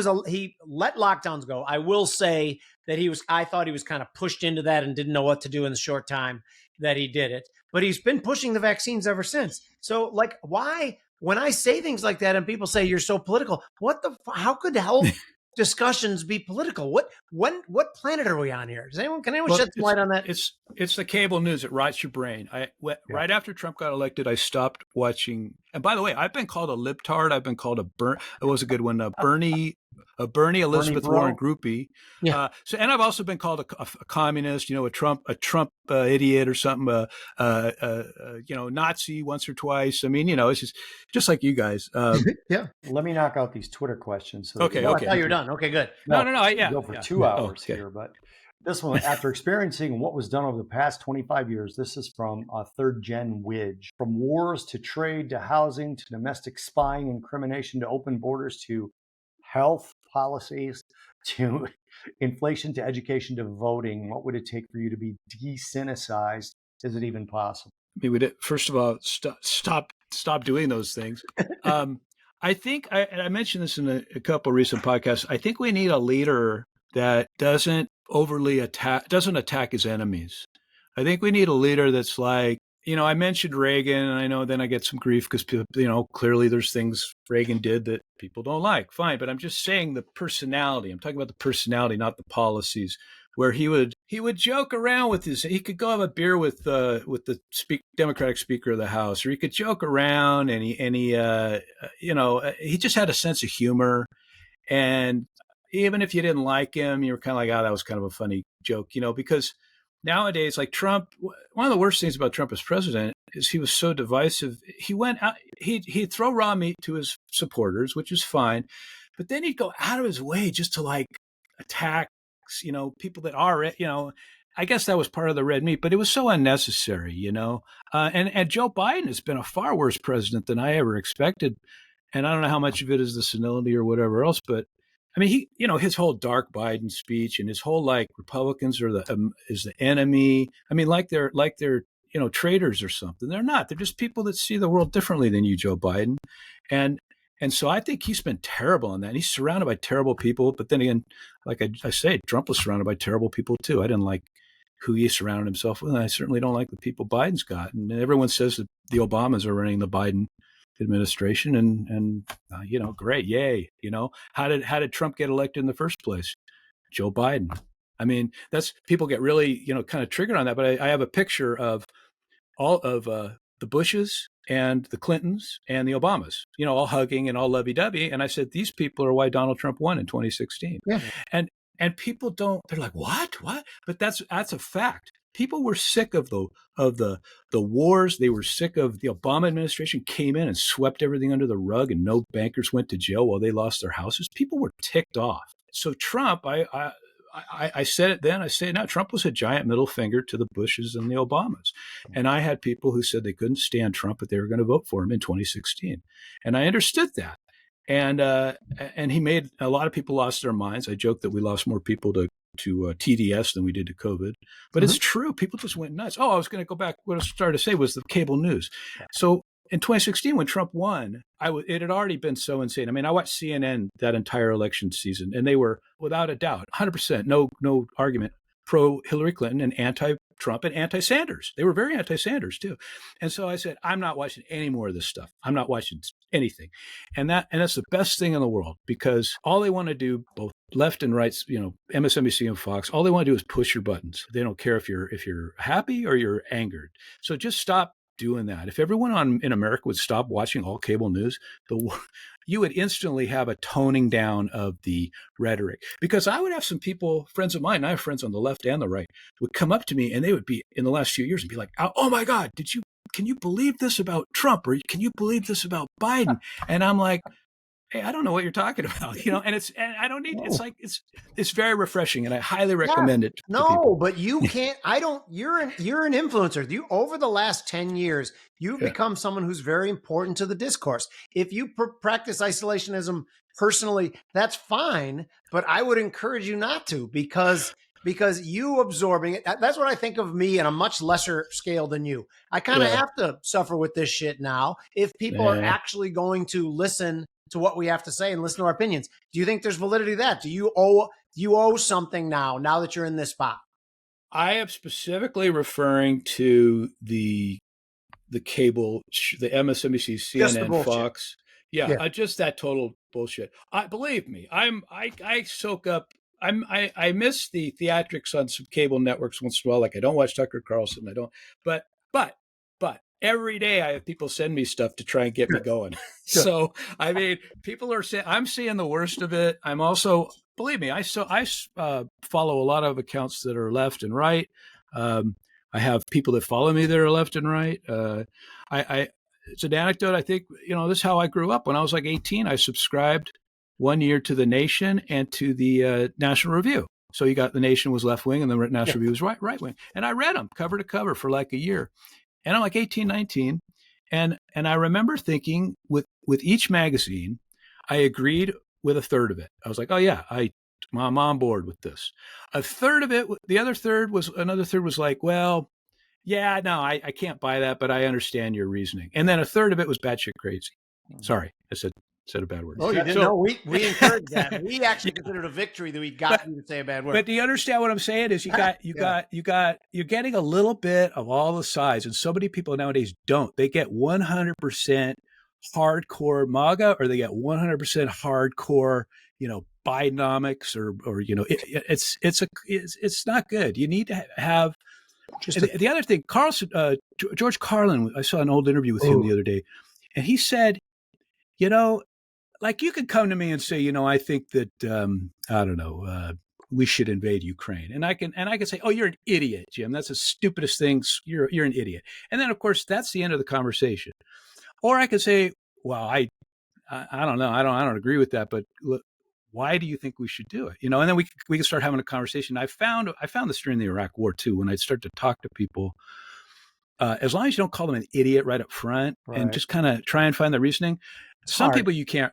let lockdowns go. I will say that I thought he was kind of pushed into that and didn't know what to do in the short time that he did it. But he's been pushing the vaccines ever since. So like, why, when I say things like that and people say you're so political, how could health discussions be political? What planet are we on here? Can anyone shed some light on that? It's the cable news. It rots your brain. Right after Trump got elected, I stopped watching. And by the way, I've been called a libtard. I've been called it was a good one. Bernie Elizabeth Warren groupie. Yeah. And I've also been called a communist, a Trump idiot or something, Nazi once or twice. It's just like you guys. Yeah. Let me knock out these Twitter questions. Okay. I thought you were done. Okay, good. No. Go for 2 hours here, but this one, after experiencing what was done over the past 25 years, this is from third gen Widge. From wars to trade to housing to domestic spying and crimination to open borders to health policies to inflation to education to voting, what would it take for you to be de-cynicized? Is it even possible? First of all, stop doing those things. I think I mentioned this in a couple of recent podcasts. I think we need a leader that doesn't attack his enemies. I think we need a leader that's like, I mentioned Reagan, and I know then I get some grief because people, clearly there's things Reagan did that people don't like. Fine, but I'm just saying the personality. I'm talking about the personality, not the policies. Where he would joke around with he could go have a beer with the Democratic Speaker of the House, or he could joke around, and he just had a sense of humor, and even if you didn't like him, you were kind of like, oh, that was kind of a funny joke, because nowadays, like Trump, one of the worst things about Trump as president is he was so divisive. He went out, he'd throw raw meat to his supporters, which is fine. But then he'd go out of his way just to like attack, people that are, I guess that was part of the red meat, but it was so unnecessary, and Joe Biden has been a far worse president than I ever expected. And I don't know how much of it is the senility or whatever else, but I mean, his whole dark Biden speech and his whole like Republicans are is the enemy. I mean, like they're traitors or something. They're not. They're just people that see the world differently than you, Joe Biden, and so I think he's been terrible on that. And he's surrounded by terrible people. But then again, like I say, Trump was surrounded by terrible people too. I didn't like who he surrounded himself with. And I certainly don't like the people Biden's got. And everyone says that the Obamas are running the Biden administration, and great, yay. How did Trump get elected in the first place? Joe Biden. I mean, that's people get really kind of triggered on that. But I have a picture of all of the Bushes and the Clintons and the Obamas, all hugging and all lovey-dovey. And I said, these people are why Donald Trump won in 2016. Yeah. And people don't. They're like, what? But that's a fact. People were sick of the wars. They were sick of the Obama administration came in and swept everything under the rug, and no bankers went to jail while they lost their houses. People were ticked off. So Trump, I said it then, I say it now. Trump was a giant middle finger to the Bushes and the Obamas. And I had people who said they couldn't stand Trump, but they were going to vote for him in 2016. And I understood that. And he made a lot of people lost their minds. I joked that we lost more people to TDS than we did to COVID, but it's true. People just went nuts. Oh, I was going to go back. What I started to say was the cable news. So in 2016, when Trump won, it had already been so insane. I mean, I watched CNN that entire election season, and they were without a doubt, 100%, no argument, pro Hillary Clinton and anti-Trump and anti-Sanders. They were very anti-Sanders too. And so I said, I'm not watching any more of this stuff. I'm not watching anything. And that's the best thing in the world, because all they want to do, both left and right, MSNBC and Fox, all they want to do is push your buttons. They don't care if you're happy or you're angered. So just stop doing that. If everyone in America would stop watching all cable news, you would instantly have a toning down of the rhetoric. Because I would have some people, friends of mine, and I have friends on the left and the right, would come up to me and they would be in the last few years and be like, oh my God, can you believe this about Trump? Or can you believe this about Biden? And I'm like, hey, I don't know what you're talking about, and I don't need, it's very refreshing, and I highly recommend it. No, but you can't, you're an influencer. Over the last 10 years, you've become someone who's very important to the discourse. If you practice isolationism personally, that's fine, but I would encourage you not to, because you absorbing it, that's what I think of me on a much lesser scale than you. I kind of have to suffer with this shit now if people are actually going to listen to what we have to say and listen to our opinions. Do you think there's validity to that? Do you owe something now that you're in this spot? I am specifically referring to the cable, the MSNBC, CNN, Fox. Yeah. Just that total bullshit. Believe me, I soak up. I miss the theatrics on some cable networks once in a while. Like I don't watch Tucker Carlson. I don't. But every day I have people send me stuff to try and get me going. So, I mean, people are saying, I'm seeing the worst of it. I'm also, believe me, I follow a lot of accounts that are left and right. I have people that follow me that are left and right. It's an anecdote. I think, this is how I grew up. When I was like 18, I subscribed 1 year to The Nation and to the National Review. So you got The Nation was left wing and the National Review was right wing. And I read them cover to cover for like a year. And I'm like 18, 19. And I remember thinking with each magazine, I agreed with a third of it. I was like, oh yeah, I'm on board with this. A third of it, another third was like, well, yeah, no, I can't buy that, but I understand your reasoning. And then a third of it was batshit crazy. Sorry, I said a bad word. Oh, you didn't know? We encouraged that. We actually considered a victory that we got you to say a bad word. But do you understand what I'm saying? Is you're getting a little bit of all the sides, and so many people nowadays don't. They get 100% hardcore MAGA, or they get 100% hardcore, Bidenomics, or it's not good. You need to have. The other thing, George Carlin, I saw an old interview with him the other day, and he said, like you could come to me and say, I think that, I don't know, we should invade Ukraine. And I can say, oh, you're an idiot, Jim. That's the stupidest thing. You're an idiot. And then, of course, that's the end of the conversation. Or I could say, well, I don't know. I don't agree with that. But look, why do you think we should do it? And then we can start having a conversation. I found this during the Iraq War too. When I start to talk to people, as long as you don't call them an idiot right up front, and just kind of try and find the reasoning. Some people you can't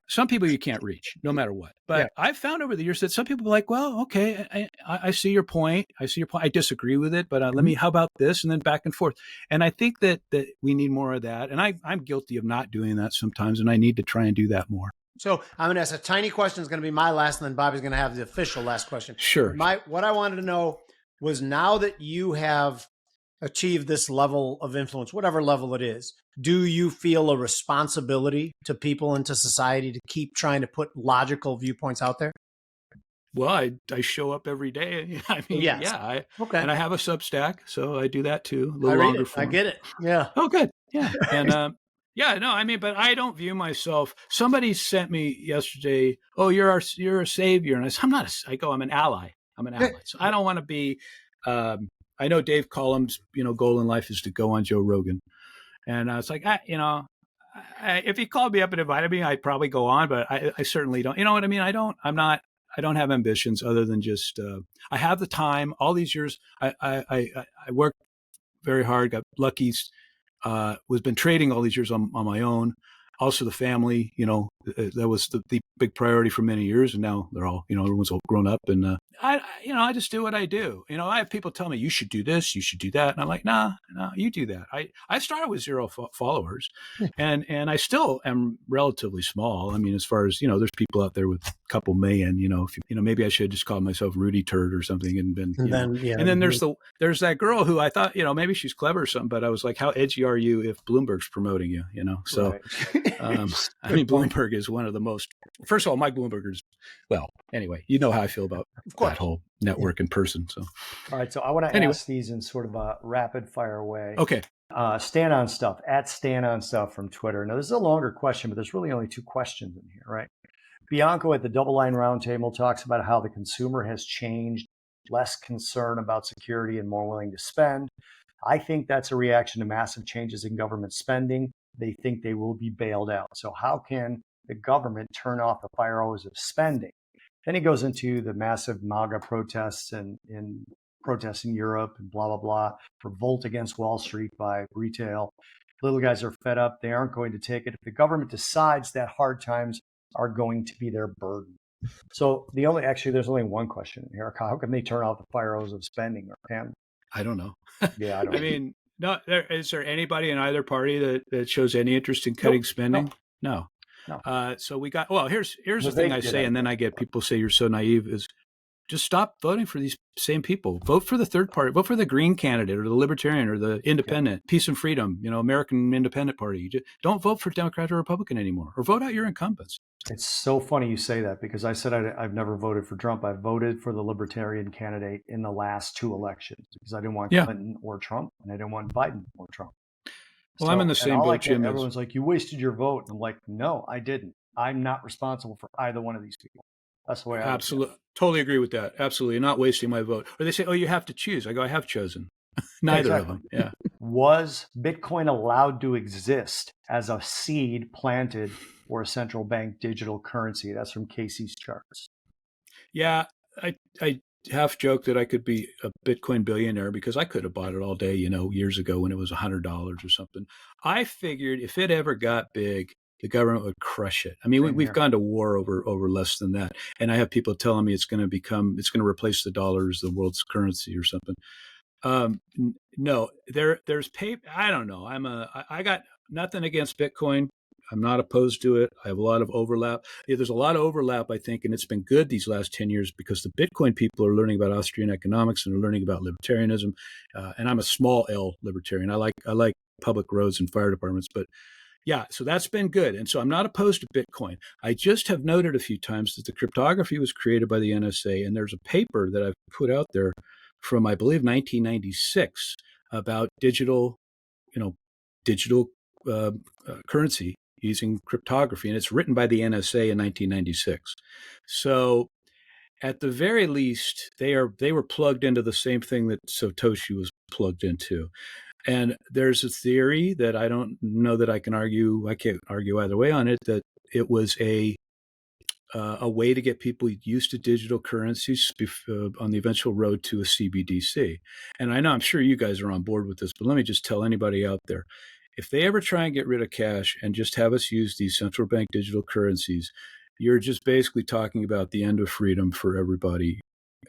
reach, no matter what. But I've found over the years that some people are like, well, okay, I see your point. I disagree with it, but how about this? And then back and forth. And I think that we need more of that. And I'm guilty of not doing that sometimes, and I need to try and do that more. So I'm going to ask a tiny question. It's going to be my last, and then Bobby's going to have the official last question. Sure. What I wanted to know was, now that you have achieve this level of influence, whatever level it is, do you feel a responsibility to people and to society to keep trying to put logical viewpoints out there? Well, I show up every day. I mean, okay. And I have a Substack, so I do that too. A little longer form. I get it. Yeah. Oh, good. Yeah. And but I don't view myself. Somebody sent me yesterday, "Oh, you're a savior," and I said, I'm an ally. So I don't want to be. I know Dave Collins, goal in life is to go on Joe Rogan. And I was like, if he called me up and invited me, I'd probably go on, but I certainly don't. You know what I mean? I don't have ambitions other than just, I have the time. All these years, I worked very hard, got lucky, was been trading all these years on my own. Also the family, that was the big priority for many years. And now they're all, everyone's all grown up, and I just do what I do. I have people tell me, you should do this, you should do that. And I'm like, no, you do that. I started with 0 followers, and I still am relatively small. I mean, as far as, there's people out there with a couple million, maybe I should just call myself Rudy Turd or something. And then there's that girl who I thought, maybe she's clever or something, but I was like, how edgy are you if Bloomberg's promoting you, So, I mean, Bloomberg is one of the most, first of all, Mike Bloomberg is, well, anyway, you know how I feel about that whole network in person. So, all right. So I want to ask these in sort of a rapid fire way. Okay. Stand on Stuff, @StandOnStuff from Twitter. Now, this is a longer question, but there's really only 2 questions in here, right? Bianco at the Double Line Roundtable talks about how the consumer has changed, less concern about security and more willing to spend. I think that's a reaction to massive changes in government spending. They think they will be bailed out. So how can the government turn off the fire hose of spending? Then he goes into the massive MAGA protests and protests in Europe and blah, blah, blah. Revolt against Wall Street by retail. Little guys are fed up. They aren't going to take it. If the government decides that hard times are going to be their burden. So there's only one question here. How can they turn off the fire hose of spending, or can? I don't know. Yeah, I don't know. I mean, no, is there anybody in either party that shows any interest in cutting spending? No. So we got, here's the thing I say, and then I get people say you're so naive, is just stop voting for these same people. Vote for the third party. Vote for the Green candidate or the Libertarian or the Independent, Peace and Freedom, American Independent Party. Don't vote for Democrat or Republican anymore, or vote out your incumbents. It's so funny you say that, because I said I've never voted for Trump. I've voted for the Libertarian candidate in the last 2 elections because I didn't want Clinton or Trump, and I didn't want Biden or Trump. Well, I'm in the same boat, Jim. Everyone's like, you wasted your vote. And I'm like, no, I didn't. I'm not responsible for either one of these people. That's the way I absolutely totally agree with that. Absolutely not wasting my vote. Or they say, oh, you have to choose. I go, I have chosen. Neither of them. Yeah. Was Bitcoin allowed to exist as a seed planted for a central bank digital currency? That's from Casey's charts. Yeah, I half joke that I could be a Bitcoin billionaire because I could have bought it all day, years ago when it was $100 or something. I figured if it ever got big, the government would crush it. I mean, we've gone to war over less than that. And I have people telling me it's going to replace the dollar as the world's currency or something. No, there's paper. I don't know. I got nothing against Bitcoin. I'm not opposed to it. I have a lot of overlap. Yeah, there's a lot of overlap, I think, and it's been good these last 10 years because the Bitcoin people are learning about Austrian economics and are learning about libertarianism. And I'm a small L libertarian. I like public roads and fire departments, but yeah, so that's been good. And so I'm not opposed to Bitcoin. I just have noted a few times that the cryptography was created by the NSA, and there's a paper that I've put out there from, I believe, 1996 about digital currency using cryptography, and it's written by the NSA in 1996. So at the very least, they were plugged into the same thing that Satoshi was plugged into. And there's a theory that I don't know that I can argue. I can't argue either way on it, that it was a way to get people used to digital currencies on the eventual road to a CBDC. And I'm sure you guys are on board with this, but let me just tell anybody out there, if they ever try and get rid of cash and just have us use these central bank digital currencies, you're just basically talking about the end of freedom for everybody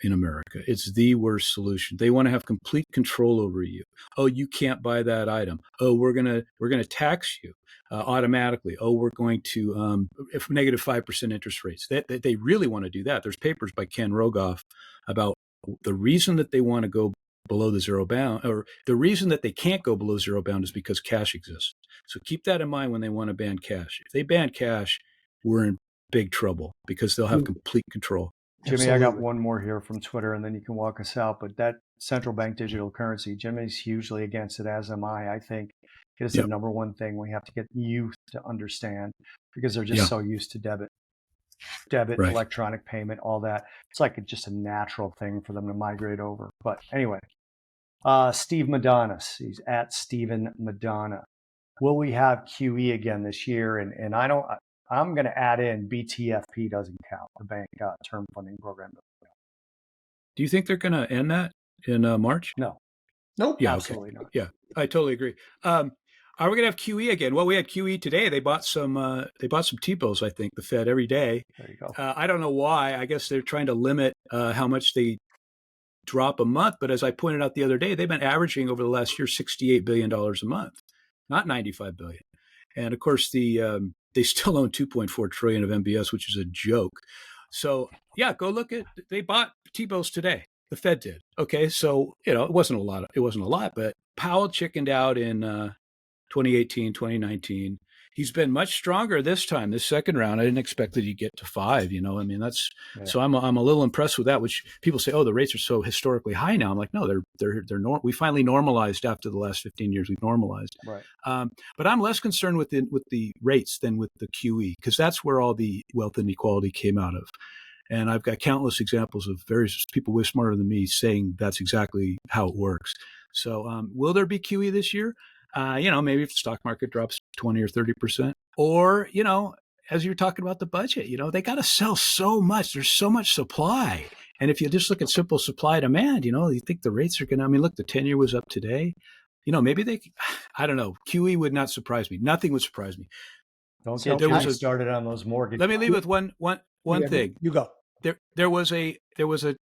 in America. It's the worst solution. They want to have complete control over you. Oh, you can't buy that item. Oh, we're gonna tax you automatically. Oh, we're going to if negative 5% interest rates. They really want to do that. There's papers by Ken Rogoff about the reason that they want to go below the zero bound, or the reason that they can't go below zero bound, is because cash exists. So keep that in mind when they want to ban cash. If they ban cash, we're in big trouble because they'll have complete control. Jimmy, Absolutely. I got one more here from Twitter, and then you can walk us out. But that central bank digital currency, Jimmy's hugely against it, as am I. I think it is the number one thing we have to get youth to understand, because they're just so used to debit, right, electronic payment, all that. It's like just a natural thing for them to migrate over. But anyway, Steve Madonis, he's at Steven Madonna. Will we have QE again this year? And I'm going to add in BTFP doesn't count, the bank term funding program. Do you think they're going to end that in March? No. Nope. Yeah, absolutely not. Yeah, I totally agree. Are we going to have QE again? Well, we had QE today. They bought some T-bills, I think, the Fed every day. There you go. I don't know why. I guess they're trying to limit how much they drop a month. But as I pointed out the other day, they've been averaging over the last year $68 billion a month, not $95 billion. And of course, they still own $2.4 trillion of MBS, which is a joke. So yeah, go look at, they bought T-bills today. The Fed did. Okay. So, it wasn't a lot, but Powell chickened out in 2018, 2019. He's been much stronger this time, this second round. I didn't expect that he'd get to 5, so I'm a little impressed with that, which people say, oh, the rates are so historically high now. I'm like, no, we finally normalized after the last 15 years. We've normalized. Right. But I'm less concerned with the rates than with the QE, because that's where all the wealth inequality came out of. And I've got countless examples of various people way smarter than me saying that's exactly how it works. So will there be QE this year? Maybe if the stock market drops 20 or 30%, or, as you're talking about the budget, they got to sell so much. There's so much supply. And if you just look at simple supply demand, you think the rates are going to, look, the 10-year was up today. Maybe I don't know. QE would not surprise me. Nothing would surprise me. Don't get me started on those mortgages. Let me leave with one thing. You go. There was a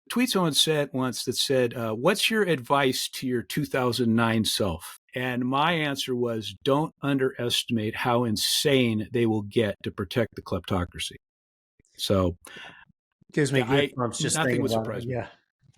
tweet someone said once that said, what's your advice to your 2009 self? And my answer was, don't underestimate how insane they will get to protect the kleptocracy. So gives me goosebumps just nothing thinking would about surprise it. me. Yeah,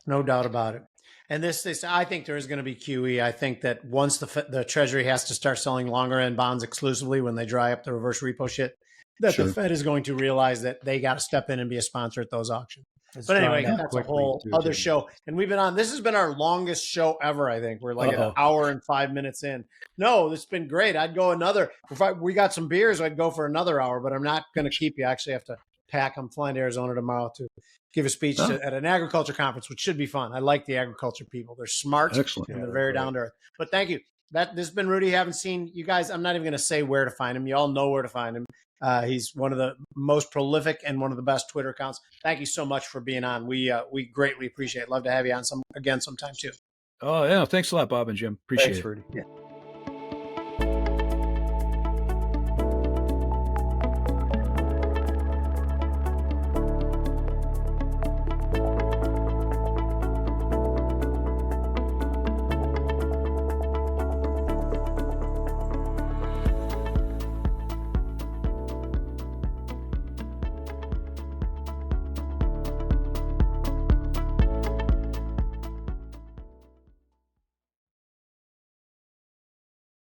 no doubt about it. And this, I think there is going to be QE. I think that once the Treasury has to start selling longer end bonds exclusively when they dry up the reverse repo shit, that the Fed is going to realize that they got to step in and be a sponsor at those auctions. But anyway, that's a whole other show. And we've been on, this has been our longest show ever, I think. We're like an hour and 5 minutes in. No, this has been great. I'd go another, we got some beers, I'd go for another hour, but I'm not going to keep you. I actually have to pack. I'm flying to Arizona tomorrow to give a speech at an agriculture conference, which should be fun. I like the agriculture people. They're smart. Excellent. And they're very down to earth. But thank you. This has been Rudy. Havenstein. You guys, I'm not even going to say where to find him. You all know where to find him. He's one of the most prolific and one of the best Twitter accounts. Thank you so much for being on. We greatly appreciate it. Love to have you on again sometime too. Oh, yeah. Thanks a lot, Bob and Jim. Appreciate it. Rudy. Yeah.